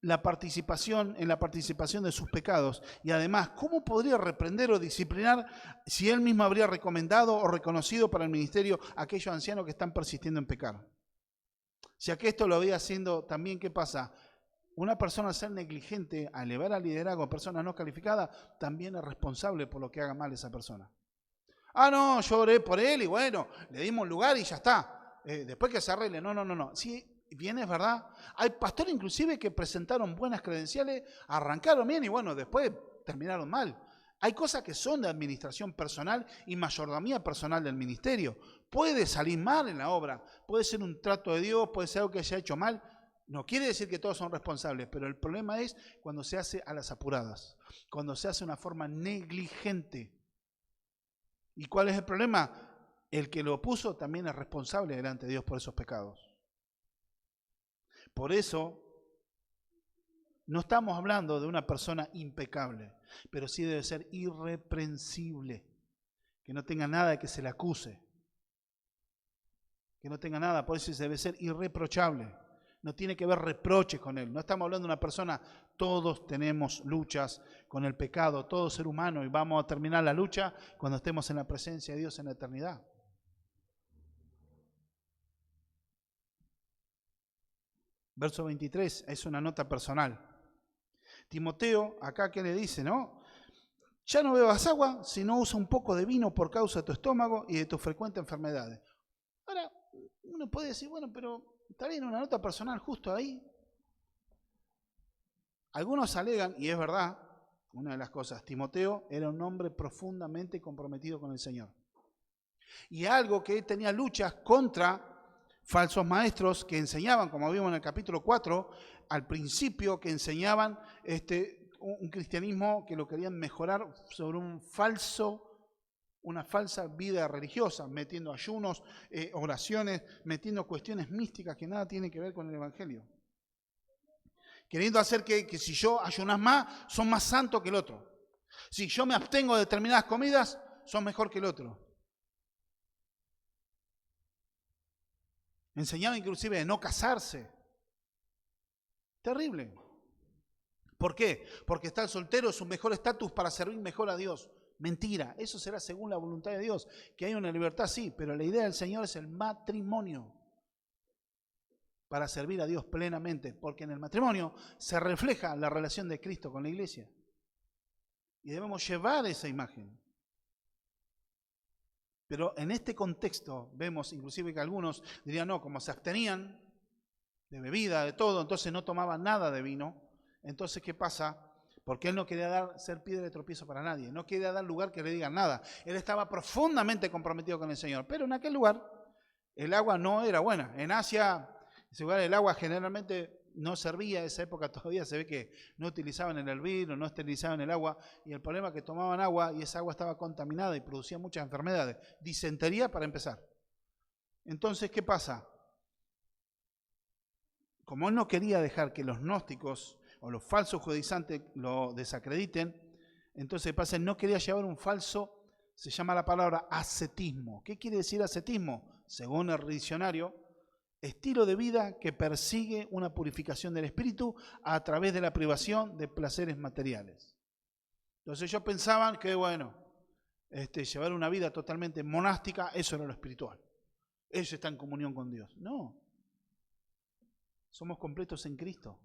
la participación de sus pecados. Y además, ¿cómo podría reprender o disciplinar si él mismo habría recomendado o reconocido para el ministerio a aquellos ancianos que están persistiendo en pecar? Si a que esto lo había haciendo también, ¿qué pasa? Una persona al ser negligente, a elevar al liderazgo a personas no calificadas, también es responsable por lo que haga mal esa persona. Ah, no, yo oré por él y bueno, le dimos un lugar y ya está. Después que se arregle, no. Sí, bien, es verdad. Hay pastores inclusive que presentaron buenas credenciales, arrancaron bien y bueno, después terminaron mal. Hay cosas que son de administración personal y mayordomía personal del ministerio. Puede salir mal en la obra, puede ser un trato de Dios, puede ser algo que haya hecho mal. No quiere decir que todos son responsables, pero el problema es cuando se hace a las apuradas, cuando se hace de una forma negligente. ¿Y cuál es el problema? El que lo puso también es responsable delante de Dios por esos pecados. Por eso, no estamos hablando de una persona impecable, pero sí debe ser irreprensible, que no tenga nada de que se le acuse, que no tenga nada, por eso debe ser irreprochable, no tiene que haber reproches con él. No estamos hablando de una persona, todos tenemos luchas con el pecado, todo ser humano, y vamos a terminar la lucha cuando estemos en la presencia de Dios en la eternidad. Verso 23, es una nota personal. Timoteo, acá que le dice, ¿no? Ya no bebas agua, sino usa un poco de vino por causa de tu estómago y de tus frecuentes enfermedades. Ahora, uno puede decir, bueno, pero está bien, una nota personal justo ahí. Algunos alegan, y es verdad, una de las cosas, Timoteo era un hombre profundamente comprometido con el Señor. Y algo que tenía luchas contra falsos maestros que enseñaban, como vimos en el capítulo 4, al principio, que enseñaban un cristianismo que lo querían mejorar sobre una falsa vida religiosa, metiendo ayunos, oraciones, metiendo cuestiones místicas que nada tienen que ver con el Evangelio. Queriendo hacer que si yo ayunas más, son más santos que el otro. Si yo me abstengo de determinadas comidas, son mejor que el otro. Enseñaba inclusive de no casarse. Terrible. ¿Por qué? Porque estar soltero es un mejor estatus para servir mejor a Dios. Mentira, eso será según la voluntad de Dios. Que hay una libertad, sí, pero la idea del Señor es el matrimonio. Para servir a Dios plenamente, porque en el matrimonio se refleja la relación de Cristo con la iglesia. Y debemos llevar esa imagen. Pero en este contexto vemos inclusive que algunos dirían, no, como se abstenían de bebida, de todo, entonces no tomaban nada de vino. Entonces, ¿qué pasa? Porque él no quería ser piedra de tropiezo para nadie, no quería dar lugar que le digan nada. Él estaba profundamente comprometido con el Señor, pero en aquel lugar el agua no era buena. En Asia, en ese lugar, el agua generalmente no servía. En esa época todavía se ve que no utilizaban el hervir o no esterilizaban el agua, y el problema es que tomaban agua y esa agua estaba contaminada y producía muchas enfermedades. Disentería para empezar. Entonces, ¿qué pasa? Como él no quería dejar que los gnósticos o los falsos judaizantes lo desacrediten, entonces pasa, no quería llevar un falso, se llama la palabra ascetismo. ¿Qué quiere decir ascetismo? Según el diccionario, estilo de vida que persigue una purificación del espíritu a través de la privación de placeres materiales. Entonces ellos pensaban que, bueno, llevar una vida totalmente monástica, eso era lo espiritual. Ellos están en comunión con Dios. No. Somos completos en Cristo.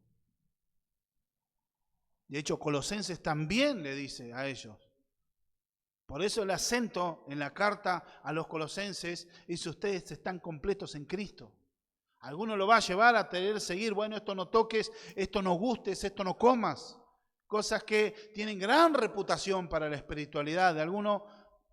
De hecho, Colosenses también le dice a ellos. Por eso el acento en la carta a los Colosenses dice, ustedes están completos en Cristo. Alguno lo va a llevar a querer seguir, bueno, esto no toques, esto no gustes, esto no comas. Cosas que tienen gran reputación para la espiritualidad de algunos,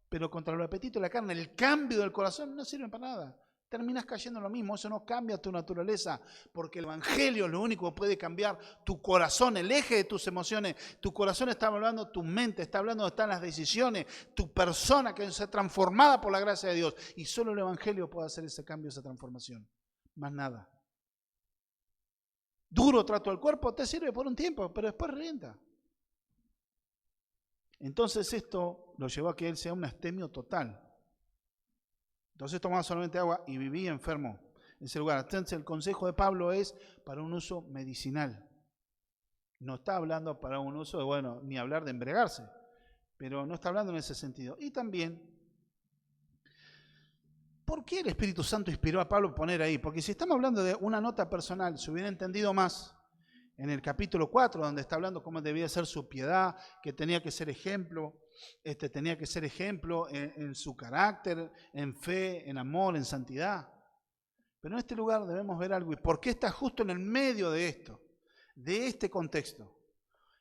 pero contra el apetito de la carne, el cambio del corazón no sirve para nada. Terminas cayendo en lo mismo, eso no cambia tu naturaleza, porque el Evangelio es lo único que puede cambiar tu corazón, el eje de tus emociones. Tu corazón está hablando, tu mente está hablando donde están las decisiones, tu persona que se transformada por la gracia de Dios. Y solo el Evangelio puede hacer ese cambio, esa transformación. Más nada. Duro trato al cuerpo te sirve por un tiempo, pero después revienta. Entonces esto lo llevó a que él sea un astemio total. Entonces tomaba solamente agua y vivía enfermo en ese lugar. Entonces el consejo de Pablo es para un uso medicinal. No está hablando para un uso de, bueno, ni hablar de embriagarse, pero no está hablando en ese sentido. Y también, ¿por qué el Espíritu Santo inspiró a Pablo a poner ahí? Porque si estamos hablando de una nota personal, se hubiera entendido más en el capítulo 4, donde está hablando cómo debía ser su piedad, que tenía que ser ejemplo, en su carácter, en fe, en amor, en santidad. Pero en este lugar debemos ver algo. ¿Y por qué está justo en el medio de esto, de este contexto?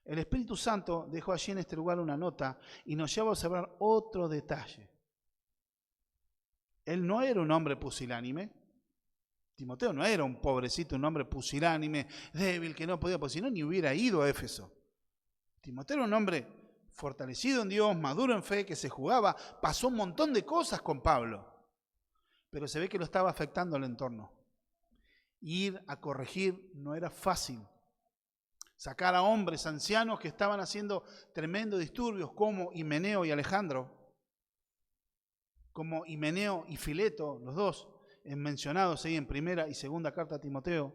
El Espíritu Santo dejó allí en este lugar una nota y nos lleva a observar otro detalle. Él no era un hombre pusilánime. Timoteo no era un pobrecito, un hombre pusilánime, débil, que no podía, porque si no ni hubiera ido a Éfeso. Timoteo era un hombre fortalecido en Dios, maduro en fe, que se jugaba, pasó un montón de cosas con Pablo, pero se ve que lo estaba afectando el entorno. Ir a corregir no era fácil. Sacar a hombres ancianos que estaban haciendo tremendos disturbios, como Himeneo y Alejandro, como Himeneo y Fileto, los dos mencionados ahí en primera y segunda carta a Timoteo,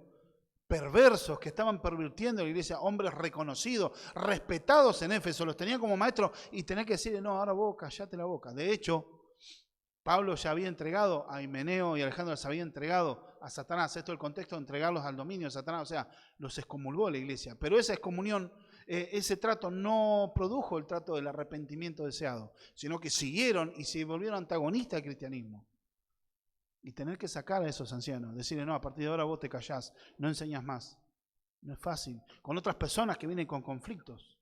perversos que estaban pervirtiendo la iglesia, hombres reconocidos, respetados en Éfeso, los tenían como maestros y tenía que decirle, no, ahora vos callate la boca. De hecho, Pablo ya había entregado a Himeneo y Alejandro, les había entregado a Satanás. Esto es el contexto de entregarlos al dominio de Satanás, o sea, los excomulgó la iglesia. Pero esa excomunión, ese trato no produjo el trato del arrepentimiento deseado, sino que siguieron y se volvieron antagonistas del cristianismo. Y tener que sacar a esos ancianos, decirle, no, a partir de ahora vos te callás, no enseñas más. No es fácil. Con otras personas que vienen con conflictos.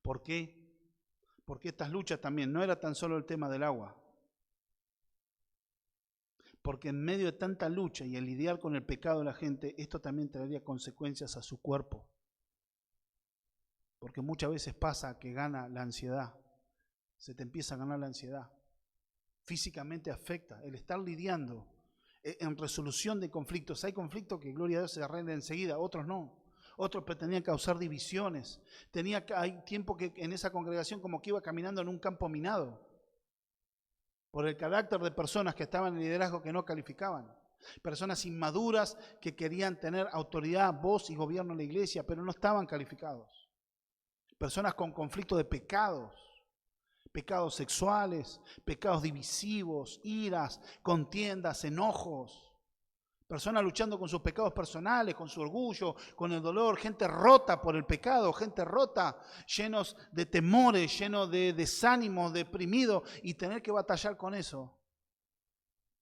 ¿Por qué? Porque estas luchas también no era tan solo el tema del agua. Porque en medio de tanta lucha y el lidiar con el pecado de la gente, esto también traería consecuencias a su cuerpo. Porque muchas veces pasa que gana la ansiedad. Se te empieza a ganar la ansiedad. Físicamente afecta. El estar lidiando en resolución de conflictos. Hay conflictos que, gloria a Dios, se arreglan enseguida, otros no. Otros pretendían causar divisiones. Hay tiempo que en esa congregación como que iba caminando en un campo minado. Por el carácter de personas que estaban en liderazgo que no calificaban. Personas inmaduras que querían tener autoridad, voz y gobierno en la iglesia, pero no estaban calificados. Personas con conflicto de pecados. Pecados sexuales, pecados divisivos, iras, contiendas, enojos. Personas luchando con sus pecados personales, con su orgullo, con el dolor. Gente rota por el pecado, gente rota, llenos de temores, llenos de desánimos, deprimidos. Y tener que batallar con eso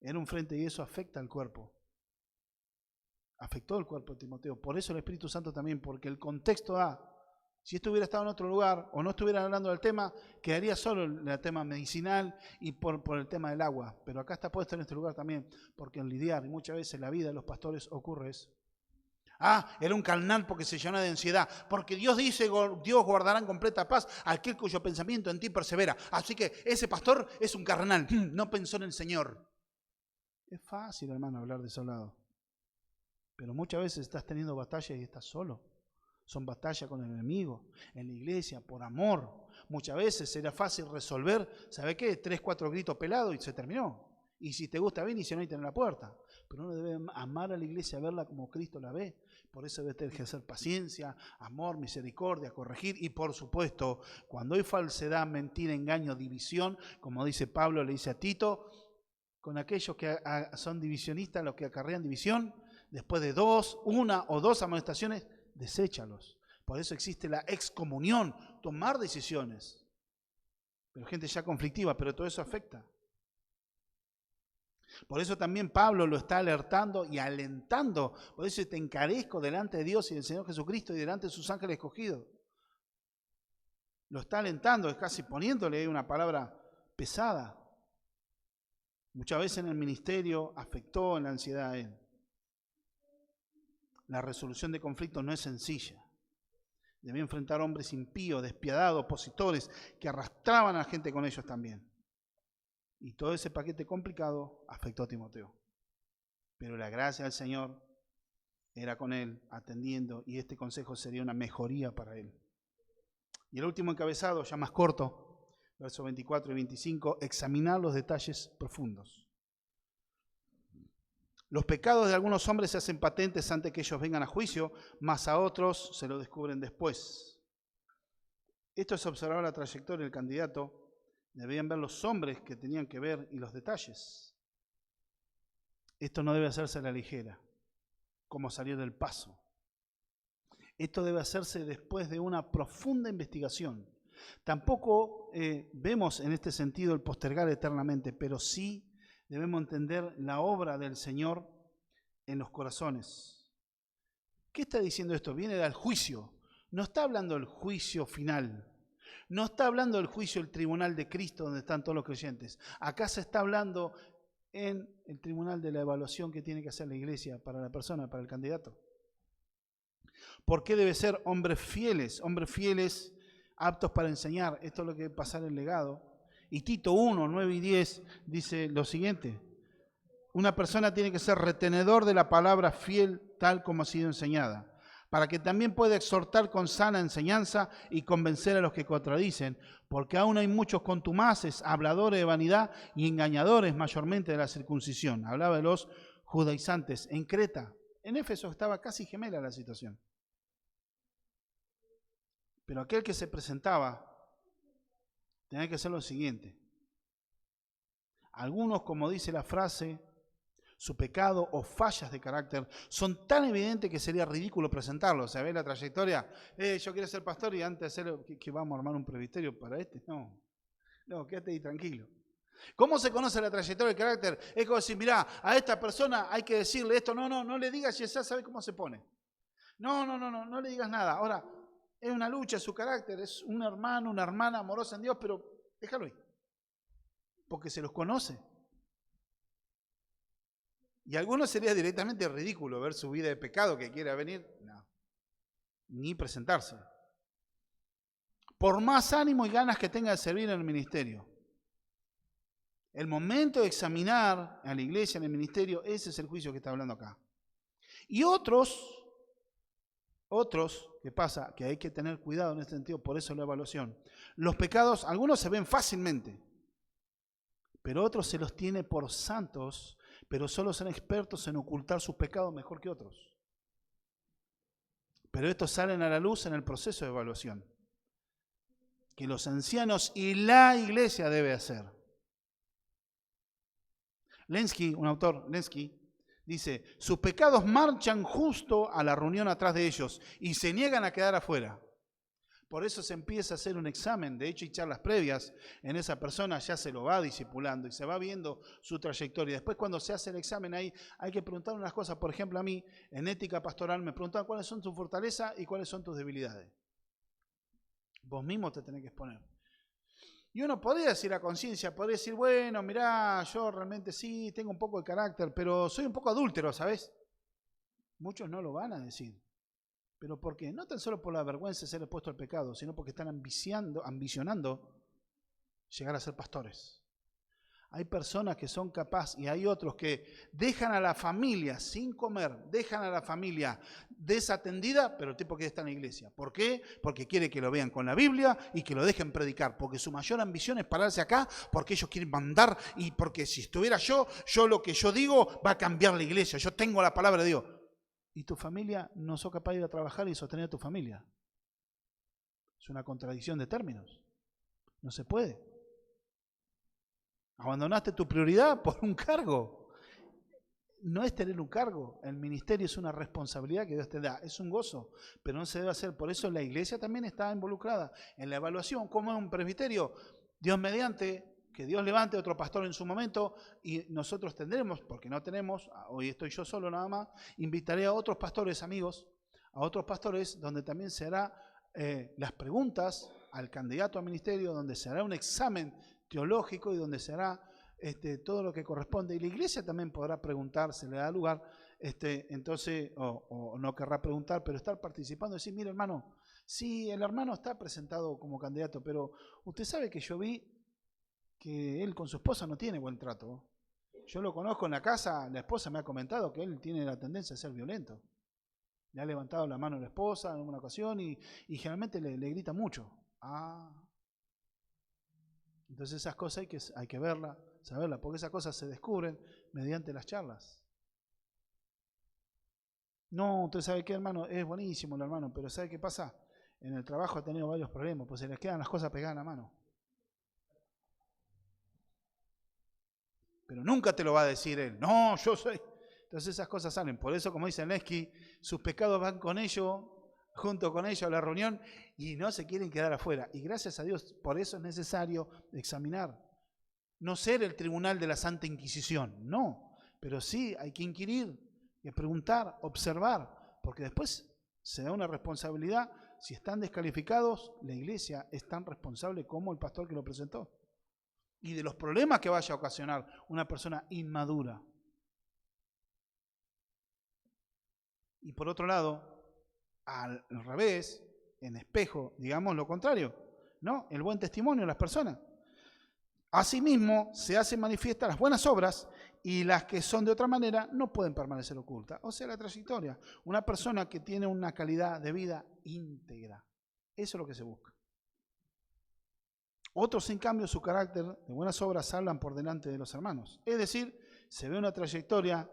en un frente, y eso afecta al cuerpo. Afectó el cuerpo de Timoteo. Por eso el Espíritu Santo también, porque el contexto da. Si esto hubiera estado en otro lugar o no estuvieran hablando del tema, quedaría solo el tema medicinal y por el tema del agua. Pero acá está puesto en este lugar también, porque en lidiar, y muchas veces en la vida de los pastores ocurre eso. Era un carnal porque se llenó de ansiedad. Porque Dios dice, Dios guardará en completa paz a aquel cuyo pensamiento en ti persevera. Así que ese pastor es un carnal, no pensó en el Señor. Es fácil, hermano, hablar de ese lado. Pero muchas veces estás teniendo batallas y estás solo. Son batallas con el enemigo, en la iglesia, por amor. Muchas veces será fácil resolver, ¿sabe qué? 3, 4 gritos pelados y se terminó. Y si te gusta bien y si no, ahí tenés la puerta. Pero uno debe amar a la iglesia, verla como Cristo la ve. Por eso debe ejercer paciencia, amor, misericordia, corregir. Y por supuesto, cuando hay falsedad, mentira, engaño, división, como dice Pablo, le dice a Tito, con aquellos que son divisionistas, los que acarrean división, después de 1 o 2 amonestaciones, deséchalos. Por eso existe la excomunión, tomar decisiones. Pero gente ya conflictiva, pero todo eso afecta. Por eso también Pablo lo está alertando y alentando. Por eso te encarezco delante de Dios y del Señor Jesucristo y delante de sus ángeles escogidos. Lo está alentando, es casi poniéndole una palabra pesada. Muchas veces en el ministerio afectó en la ansiedad a él. La resolución de conflictos no es sencilla. Debía enfrentar hombres impíos, despiadados, opositores, que arrastraban a la gente con ellos también. Y todo ese paquete complicado afectó a Timoteo. Pero la gracia del Señor era con él, atendiendo, y este consejo sería una mejoría para él. Y el último encabezado, ya más corto, versos 24 y 25, examinar los detalles profundos. Los pecados de algunos hombres se hacen patentes antes que ellos vengan a juicio, mas a otros se lo descubren después. Esto es observar la trayectoria del candidato. Debían ver los hombres que tenían que ver y los detalles. Esto no debe hacerse a la ligera, como salir del paso. Esto debe hacerse después de una profunda investigación. Tampoco vemos en este sentido el postergar eternamente, pero sí debemos entender la obra del Señor en los corazones. ¿Qué está diciendo esto? Viene del juicio. No está hablando del juicio final. No está hablando del juicio del tribunal de Cristo donde están todos los creyentes. Acá se está hablando en el tribunal de la evaluación que tiene que hacer la iglesia para la persona, para el candidato. ¿Por qué debe ser hombres fieles aptos para enseñar? Esto es lo que debe pasar el legado. Y Tito 1, 9 y 10 dice lo siguiente: una persona tiene que ser retenedor de la palabra fiel tal como ha sido enseñada, para que también pueda exhortar con sana enseñanza y convencer a los que contradicen, porque aún hay muchos contumaces, habladores de vanidad y engañadores mayormente de la circuncisión. Hablaba de los judaizantes en Creta. En Éfeso estaba casi gemela la situación. Pero aquel que se presentaba tenía que hacer lo siguiente. Algunos, como dice la frase, su pecado o fallas de carácter son tan evidentes que sería ridículo presentarlos. ¿Sabés la trayectoria? Yo quiero ser pastor y antes de hacerlo, ¿qué vamos a armar un presbiterio para este? No, quédate ahí tranquilo. ¿Cómo se conoce la trayectoria del carácter? Es como decir, mirá, a esta persona hay que decirle esto, no le digas y ya sabe cómo se pone. No le digas nada. Ahora, es una lucha, es su carácter, es un hermano, una hermana amorosa en Dios, pero déjalo ahí. Porque se los conoce. Y a algunos sería directamente ridículo ver su vida de pecado que quiera venir. No. Ni presentarse. Por más ánimo y ganas que tenga de servir en el ministerio. El momento de examinar a la iglesia, en el ministerio, ese es el juicio que está hablando acá. Y otros, ¿qué pasa? Que hay que tener cuidado en este sentido, por eso la evaluación. Los pecados, algunos se ven fácilmente, pero otros se los tiene por santos, pero solo son expertos en ocultar sus pecados mejor que otros. Pero estos salen a la luz en el proceso de evaluación, que los ancianos y la iglesia debe hacer. Lenski, un autor, Lenski, dice, sus pecados marchan justo a la reunión atrás de ellos y se niegan a quedar afuera. Por eso se empieza a hacer un examen, de hecho hay charlas previas, en esa persona ya se lo va discipulando y se va viendo su trayectoria. Después cuando se hace el examen ahí hay que preguntar unas cosas, por ejemplo a mí en ética pastoral me preguntaban cuáles son tus fortalezas y cuáles son tus debilidades. Vos mismo te tenés que exponer. Y uno podría decir a conciencia, podría decir, bueno, mirá, yo realmente sí, tengo un poco de carácter, pero soy un poco adúltero, ¿sabes? Muchos no lo van a decir. ¿Pero por qué? No tan solo por la vergüenza de ser expuesto al pecado, sino porque están ambicionando llegar a ser pastores. Hay personas que son capaces y hay otros que dejan a la familia sin comer, dejan a la familia desatendida, pero el tipo que está en la iglesia. ¿Por qué? Porque quiere que lo vean con la Biblia y que lo dejen predicar, porque su mayor ambición es pararse acá, porque ellos quieren mandar y porque si estuviera yo lo que yo digo va a cambiar la iglesia, yo tengo la palabra de Dios. Y tu familia no sos capaz de ir a trabajar y sostener a tu familia. Es una contradicción de términos. No se puede. Abandonaste tu prioridad por un cargo. No es tener un cargo. El ministerio es una responsabilidad que Dios te da. Es un gozo, pero no se debe hacer. Por eso la iglesia también está involucrada en la evaluación. Como en un presbiterio, Dios mediante, que Dios levante otro pastor en su momento y nosotros tendremos, porque no tenemos, hoy estoy yo solo nada más, invitaré a otros pastores amigos, a otros pastores donde también se hará las preguntas al candidato al ministerio, donde se hará un examen teológico y donde se hará todo lo que corresponde. Y la iglesia también podrá preguntar, se le da lugar, entonces, o no querrá preguntar, pero estar participando y decir, mire hermano, sí, el hermano está presentado como candidato, pero usted sabe que yo vi que él con su esposa no tiene buen trato. Yo lo conozco en la casa, la esposa me ha comentado que él tiene la tendencia a ser violento. Le ha levantado la mano a la esposa en una ocasión y generalmente le grita mucho. Entonces esas cosas hay que verlas, saberlas, porque esas cosas se descubren mediante las charlas. No, usted sabe qué, hermano, es buenísimo el hermano, pero ¿sabe qué pasa? En el trabajo ha tenido varios problemas, pues se les quedan las cosas pegadas en la mano. Pero nunca te lo va a decir él. No, yo soy. Entonces esas cosas salen. Por eso, como dice Lesky, sus pecados van con ellos, junto con ellos a la reunión y no se quieren quedar afuera. Y gracias a Dios, por eso es necesario examinar. No ser el tribunal de la Santa Inquisición, no. Pero sí hay que inquirir, y preguntar, observar, porque después se da una responsabilidad. Si están descalificados, la iglesia es tan responsable como el pastor que lo presentó. Y de los problemas que vaya a ocasionar una persona inmadura. Y por otro lado, al revés, en espejo, digamos lo contrario, ¿no? El buen testimonio de las personas. Asimismo, se hacen manifiestas las buenas obras y las que son de otra manera no pueden permanecer ocultas. O sea, la trayectoria. Una persona que tiene una calidad de vida íntegra. Eso es lo que se busca. Otros, en cambio, su carácter de buenas obras hablan por delante de los hermanos. Es decir, se ve una trayectoria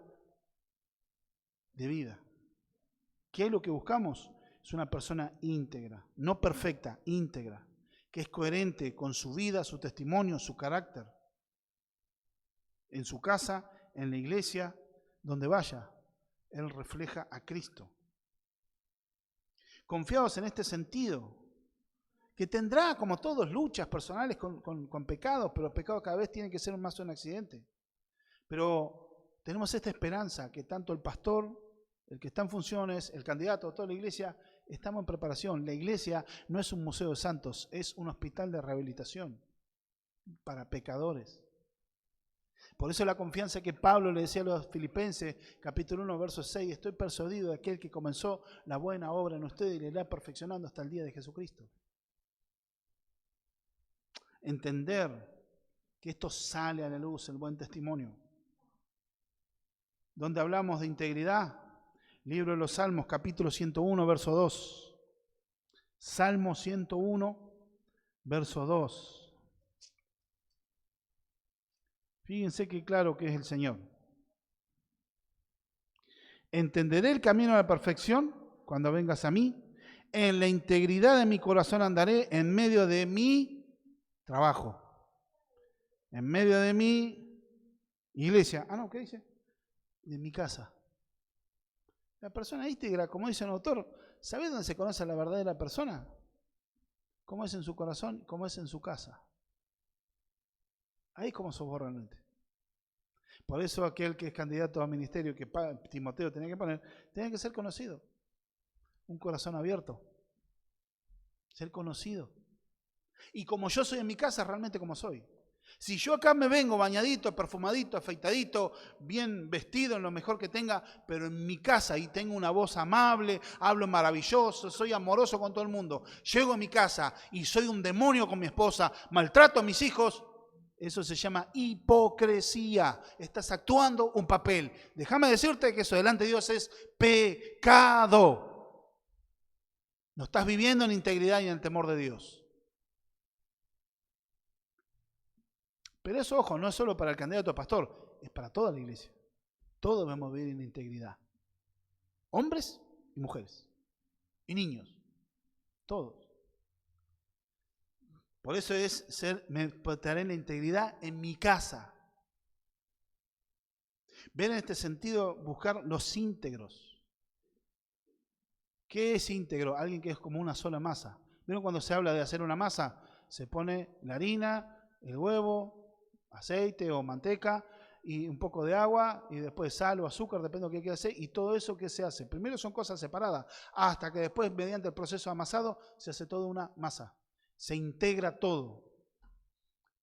de vida. ¿Qué es lo que buscamos? Es una persona íntegra, no perfecta, íntegra, que es coherente con su vida, su testimonio, su carácter. En su casa, en la iglesia, donde vaya, él refleja a Cristo. Confiados en este sentido, que tendrá, como todos, luchas personales con pecados, pero los pecados cada vez tienen que ser más un accidente. Pero tenemos esta esperanza que tanto el pastor, el que está en funciones, el candidato, toda la iglesia, estamos en preparación. La iglesia no es un museo de santos, es un hospital de rehabilitación para pecadores. Por eso la confianza que Pablo le decía a los filipenses, capítulo 1, verso 6, estoy persuadido de aquel que comenzó la buena obra en ustedes y le irá perfeccionando hasta el día de Jesucristo. Entender que esto sale a la luz, el buen testimonio. Donde hablamos de integridad, libro de los Salmos, capítulo 101, verso 2. Salmo 101, verso 2. Fíjense qué claro que es el Señor. Entenderé el camino a la perfección cuando vengas a mí. En la integridad de mi corazón andaré en medio de mi trabajo. En medio de mi iglesia. Ah, no, ¿qué dice? De mi casa. La persona íntegra, como dice el autor, ¿sabe dónde se conoce la verdadera persona? ¿Cómo es en su corazón? ¿Cómo es en su casa? Ahí es como sos vos realmente. Por eso aquel que es candidato a ministerio, que Timoteo tenía que poner, tiene que ser conocido. Un corazón abierto. Ser conocido. Y como yo soy en mi casa, realmente como soy. Si yo acá me vengo bañadito, perfumadito, afeitadito, bien vestido en lo mejor que tenga, pero en mi casa y tengo una voz amable, hablo maravilloso, soy amoroso con todo el mundo, llego a mi casa y soy un demonio con mi esposa, maltrato a mis hijos, eso se llama hipocresía. Estás actuando un papel. Déjame decirte que eso delante de Dios es pecado. No estás viviendo en integridad y en el temor de Dios. Pero eso, ojo, no es solo para el candidato a pastor, es para toda la iglesia. Todos debemos vivir en integridad. Hombres y mujeres. Y niños. Todos. Por eso es me estaré en la integridad en mi casa. Ver en este sentido, buscar los íntegros. ¿Qué es íntegro? Alguien que es como una sola masa. ¿Vieron cuando se habla de hacer una masa? Se pone la harina, el huevo, aceite o manteca y un poco de agua y después sal o azúcar, depende de lo que quiera hacer, y todo eso que se hace. Primero son cosas separadas, hasta que después mediante el proceso de amasado se hace toda una masa. Se integra todo.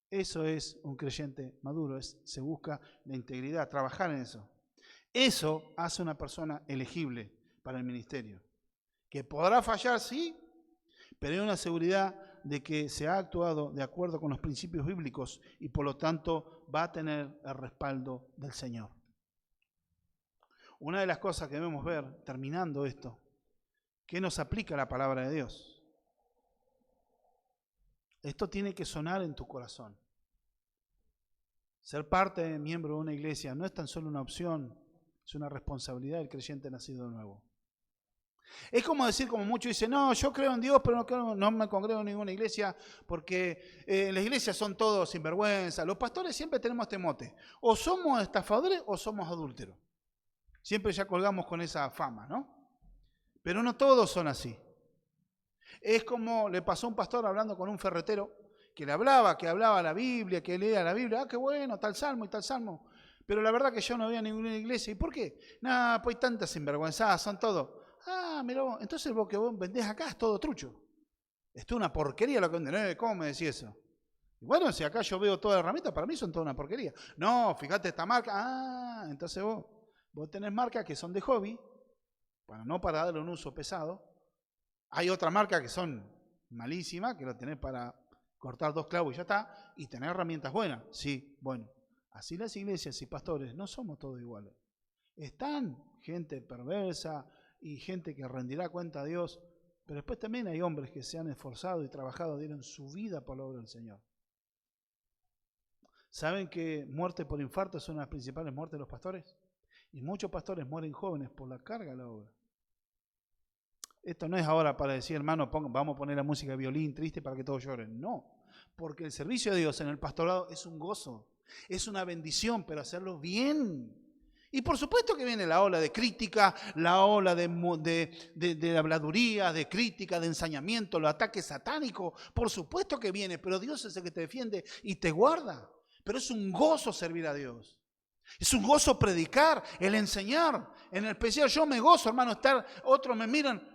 Eso es un creyente maduro, se busca la integridad, trabajar en eso. Eso hace una persona elegible para el ministerio. Que podrá fallar, sí, pero hay una seguridad de que se ha actuado de acuerdo con los principios bíblicos y por lo tanto va a tener el respaldo del Señor. Una de las cosas que debemos ver, terminando esto, ¿qué nos aplica la palabra de Dios? Esto tiene que sonar en tu corazón. Ser parte, miembro de una iglesia, no es tan solo una opción, es una responsabilidad del creyente nacido de nuevo. Es como decir, como muchos dicen, no, yo creo en Dios, pero no me congrego en ninguna iglesia, porque las iglesias son todos sinvergüenza. Los pastores siempre tenemos este mote, o somos estafadores o somos adúlteros. Siempre ya colgamos con esa fama, ¿no? Pero no todos son así. Es como le pasó a un pastor hablando con un ferretero, que hablaba la Biblia, que leía la Biblia, qué bueno, tal salmo y tal salmo. Pero la verdad que yo no veía ninguna iglesia. ¿Y por qué? Nada, pues tantas sinvergüenzas, son todos. Ah, mira vos, entonces vos que vos vendés acá es todo trucho. Esto es una porquería lo que venden. ¿Cómo me decís eso? Y bueno, si acá yo veo todas las herramientas, para mí son toda una porquería. No, fíjate esta marca. Ah, entonces vos tenés marcas que son de hobby, no para darle un uso pesado. Hay otras marcas que son malísimas, que lo tenés para cortar 2 clavos y ya está, y tener herramientas buenas. Sí, bueno, así las iglesias y pastores no somos todos iguales. Están gente perversa y gente que rendirá cuenta a Dios, pero después también hay hombres que se han esforzado y trabajado, dieron su vida por la obra del Señor. ¿Saben que muerte por infarto es una de las principales muertes de los pastores? Y muchos pastores mueren jóvenes por la carga de la obra. Esto no es ahora para decir, hermano, vamos a poner la música de violín triste para que todos lloren. No, porque el servicio de Dios en el pastorado es un gozo, es una bendición, pero hacerlo bien. Y por supuesto que viene la ola de crítica, la ola de habladuría, de crítica, de ensañamiento, los ataques satánicos. Por supuesto que viene, pero Dios es el que te defiende y te guarda. Pero es un gozo servir a Dios. Es un gozo predicar, el enseñar. En especial yo me gozo, hermano, estar, otros me miran,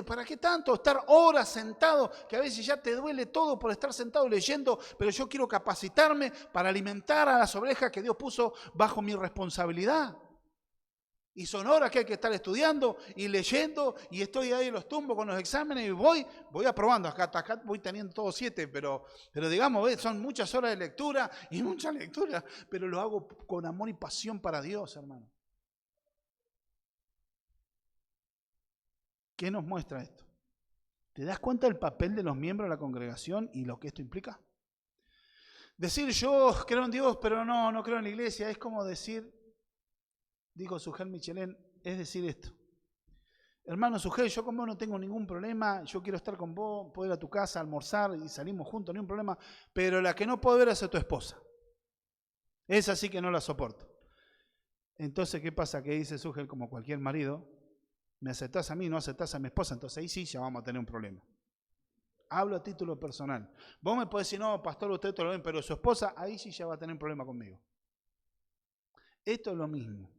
¿para qué tanto? Estar horas sentado, que a veces ya te duele todo por estar sentado leyendo, pero yo quiero capacitarme para alimentar a las ovejas que Dios puso bajo mi responsabilidad. Y son horas que hay que estar estudiando y leyendo, y estoy ahí en los tumbos con los exámenes y voy aprobando. Acá voy teniendo todos 7, pero digamos, son muchas horas de lectura y mucha lectura, pero lo hago con amor y pasión para Dios, hermano. ¿Qué nos muestra esto? ¿Te das cuenta del papel de los miembros de la congregación y lo que esto implica? Decir yo creo en Dios, pero no creo en la iglesia, es como decir, dijo Sujel Michelén, es decir esto. Hermano Sujel, yo con vos no tengo ningún problema, yo quiero estar con vos, puedo ir a tu casa, almorzar y salimos juntos, ningún problema, pero la que no puedo ver es a tu esposa. Esa sí que no la soporto. Entonces, ¿qué pasa? Que dice Sujel, como cualquier marido, me aceptás a mí, no aceptás a mi esposa, entonces ahí sí ya vamos a tener un problema. Hablo a título personal. Vos me podés decir, no, pastor, usted todo lo ven, pero su esposa, ahí sí ya va a tener un problema conmigo. Esto es lo mismo.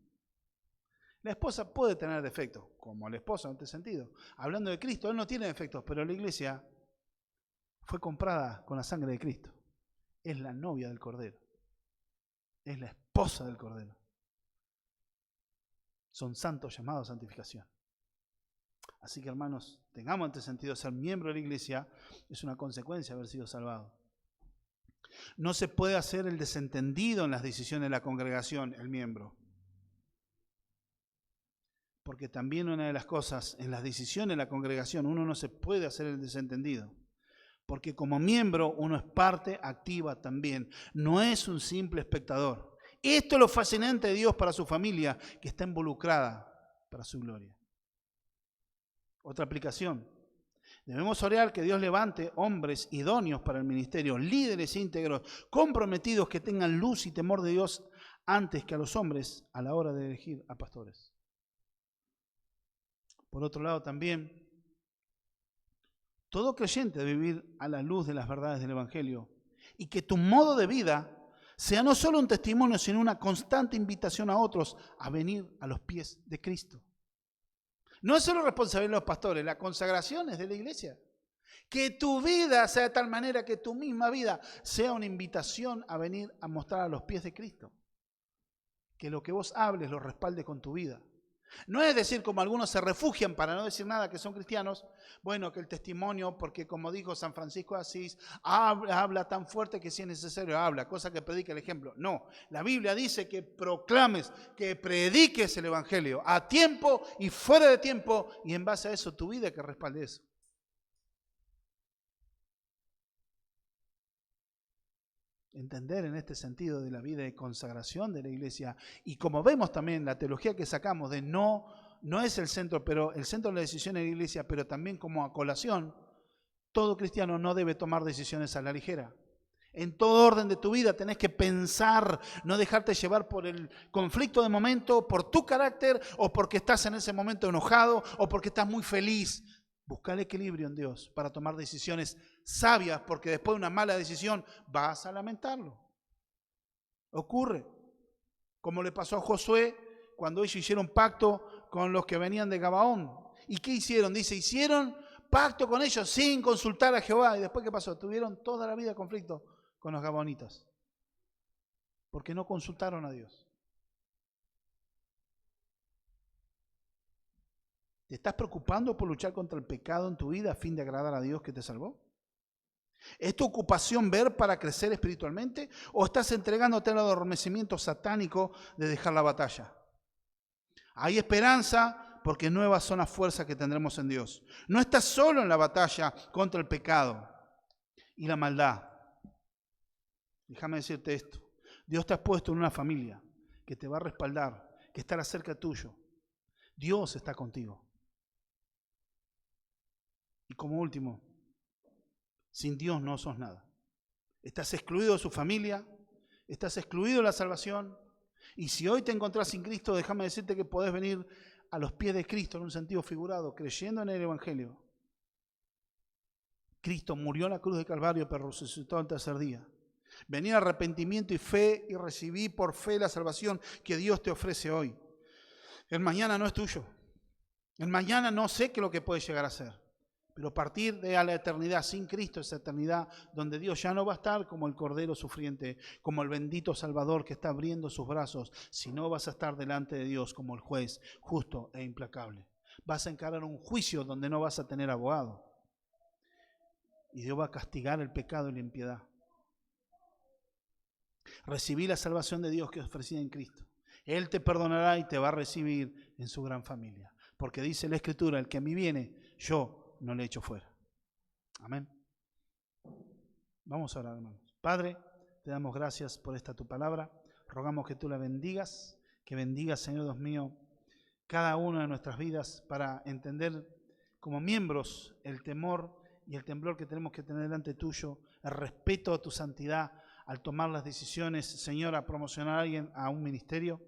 La esposa puede tener defectos, como el esposo en este sentido. Hablando de Cristo, él no tiene defectos, pero la iglesia fue comprada con la sangre de Cristo. Es la novia del Cordero. Es la esposa del Cordero. Son santos llamados a santificación. Así que, hermanos, tengamos en este sentido, ser miembro de la iglesia es una consecuencia de haber sido salvado. No se puede hacer el desentendido en las decisiones de la congregación, el miembro. Porque también una de las cosas, en las decisiones de la congregación, uno no se puede hacer el desentendido. Porque como miembro uno es parte activa también. No es un simple espectador. Esto es lo fascinante de Dios para su familia, que está involucrada para su gloria. Otra aplicación. Debemos orar que Dios levante hombres idóneos para el ministerio, líderes íntegros, comprometidos que tengan luz y temor de Dios antes que a los hombres a la hora de elegir a pastores. Por otro lado también, todo creyente debe vivir a la luz de las verdades del Evangelio y que tu modo de vida sea no solo un testimonio, sino una constante invitación a otros a venir a los pies de Cristo. No es solo responsabilidad de los pastores, la consagración es de la iglesia. Que tu vida sea de tal manera que tu misma vida sea una invitación a venir a mostrar a los pies de Cristo. Que lo que vos hables lo respalde con tu vida. No es decir, como algunos se refugian para no decir nada que son cristianos, bueno, que el testimonio, porque como dijo San Francisco de Asís, habla tan fuerte que si es necesario habla, cosa que predica el ejemplo. No, la Biblia dice que proclames, que prediques el Evangelio a tiempo y fuera de tiempo, y en base a eso tu vida que respalde eso. Entender en este sentido de la vida de consagración de la iglesia, y como vemos también la teología que sacamos de no es el centro, pero el centro de la decisión de la iglesia, pero también como a colación, todo cristiano no debe tomar decisiones a la ligera. En todo orden de tu vida tenés que pensar, no dejarte llevar por el conflicto de momento, por tu carácter, o porque estás en ese momento enojado, o porque estás muy feliz. Buscar equilibrio en Dios para tomar decisiones sabias, porque después de una mala decisión vas a lamentarlo. Ocurre, como le pasó a Josué cuando ellos hicieron pacto con los que venían de Gabaón. ¿Y qué hicieron? Dice, hicieron pacto con ellos sin consultar a Jehová. ¿Y después qué pasó? Tuvieron toda la vida conflicto con los gabaonitas, porque no consultaron a Dios. ¿Te estás preocupando por luchar contra el pecado en tu vida a fin de agradar a Dios que te salvó? ¿Es tu ocupación ver para crecer espiritualmente o estás entregándote al adormecimiento satánico de dejar la batalla? Hay esperanza porque nuevas son las fuerzas que tendremos en Dios. No estás solo en la batalla contra el pecado y la maldad. Déjame decirte esto. Dios te ha puesto en una familia que te va a respaldar, que estará cerca tuyo. Dios está contigo. Y como último, sin Dios no sos nada. Estás excluido de su familia, estás excluido de la salvación. Y si hoy te encontrás sin Cristo, déjame decirte que podés venir a los pies de Cristo en un sentido figurado, creyendo en el Evangelio. Cristo murió en la cruz de Calvario, pero resucitó al tercer día. Vení al arrepentimiento y fe y recibí por fe la salvación que Dios te ofrece hoy. El mañana no es tuyo. El mañana no sé qué es lo que puede llegar a ser. Pero partir de a la eternidad sin Cristo, esa eternidad donde Dios ya no va a estar como el Cordero sufriente, como el bendito Salvador que está abriendo sus brazos, sino vas a estar delante de Dios como el juez justo e implacable. Vas a encarar un juicio donde no vas a tener abogado. Y Dios va a castigar el pecado y la impiedad. Recibí la salvación de Dios que es ofrecida en Cristo. Él te perdonará y te va a recibir en su gran familia. Porque dice la Escritura, el que a mí viene, yo no le echo fuera. Amén. Vamos a orar, hermanos. Padre, te damos gracias por esta tu palabra. Rogamos que tú la bendigas, que bendigas, Señor Dios mío, cada una de nuestras vidas para entender como miembros el temor y el temblor que tenemos que tener delante tuyo, el respeto a tu santidad al tomar las decisiones, Señor, a promocionar a alguien a un ministerio,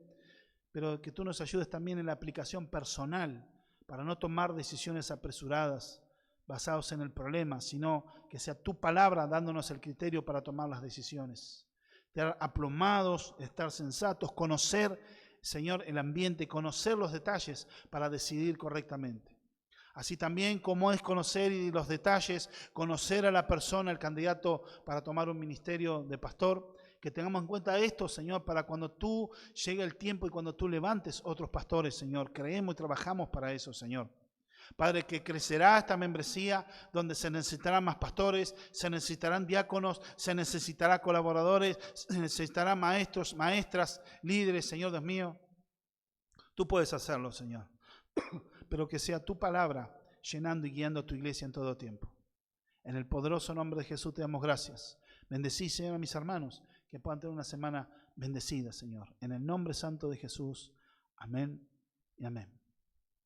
pero que tú nos ayudes también en la aplicación personal para no tomar decisiones apresuradas, basados en el problema, sino que sea tu palabra dándonos el criterio para tomar las decisiones. Estar aplomados, estar sensatos, conocer, Señor, el ambiente, conocer los detalles para decidir correctamente. Así también como es conocer y los detalles, conocer a la persona, el candidato para tomar un ministerio de pastor, que tengamos en cuenta esto, Señor, para cuando tú llegue el tiempo y cuando tú levantes otros pastores, Señor. Creemos y trabajamos para eso, Señor. Padre, que crecerá esta membresía donde se necesitarán más pastores, se necesitarán diáconos, se necesitarán colaboradores, se necesitarán maestros, maestras, líderes, Señor Dios mío. Tú puedes hacerlo, Señor. Pero que sea tu palabra llenando y guiando a tu iglesia en todo tiempo. En el poderoso nombre de Jesús te damos gracias. Bendecí, Señor, a mis hermanos, que puedan tener una semana bendecida, Señor. En el nombre santo de Jesús. Amén y amén.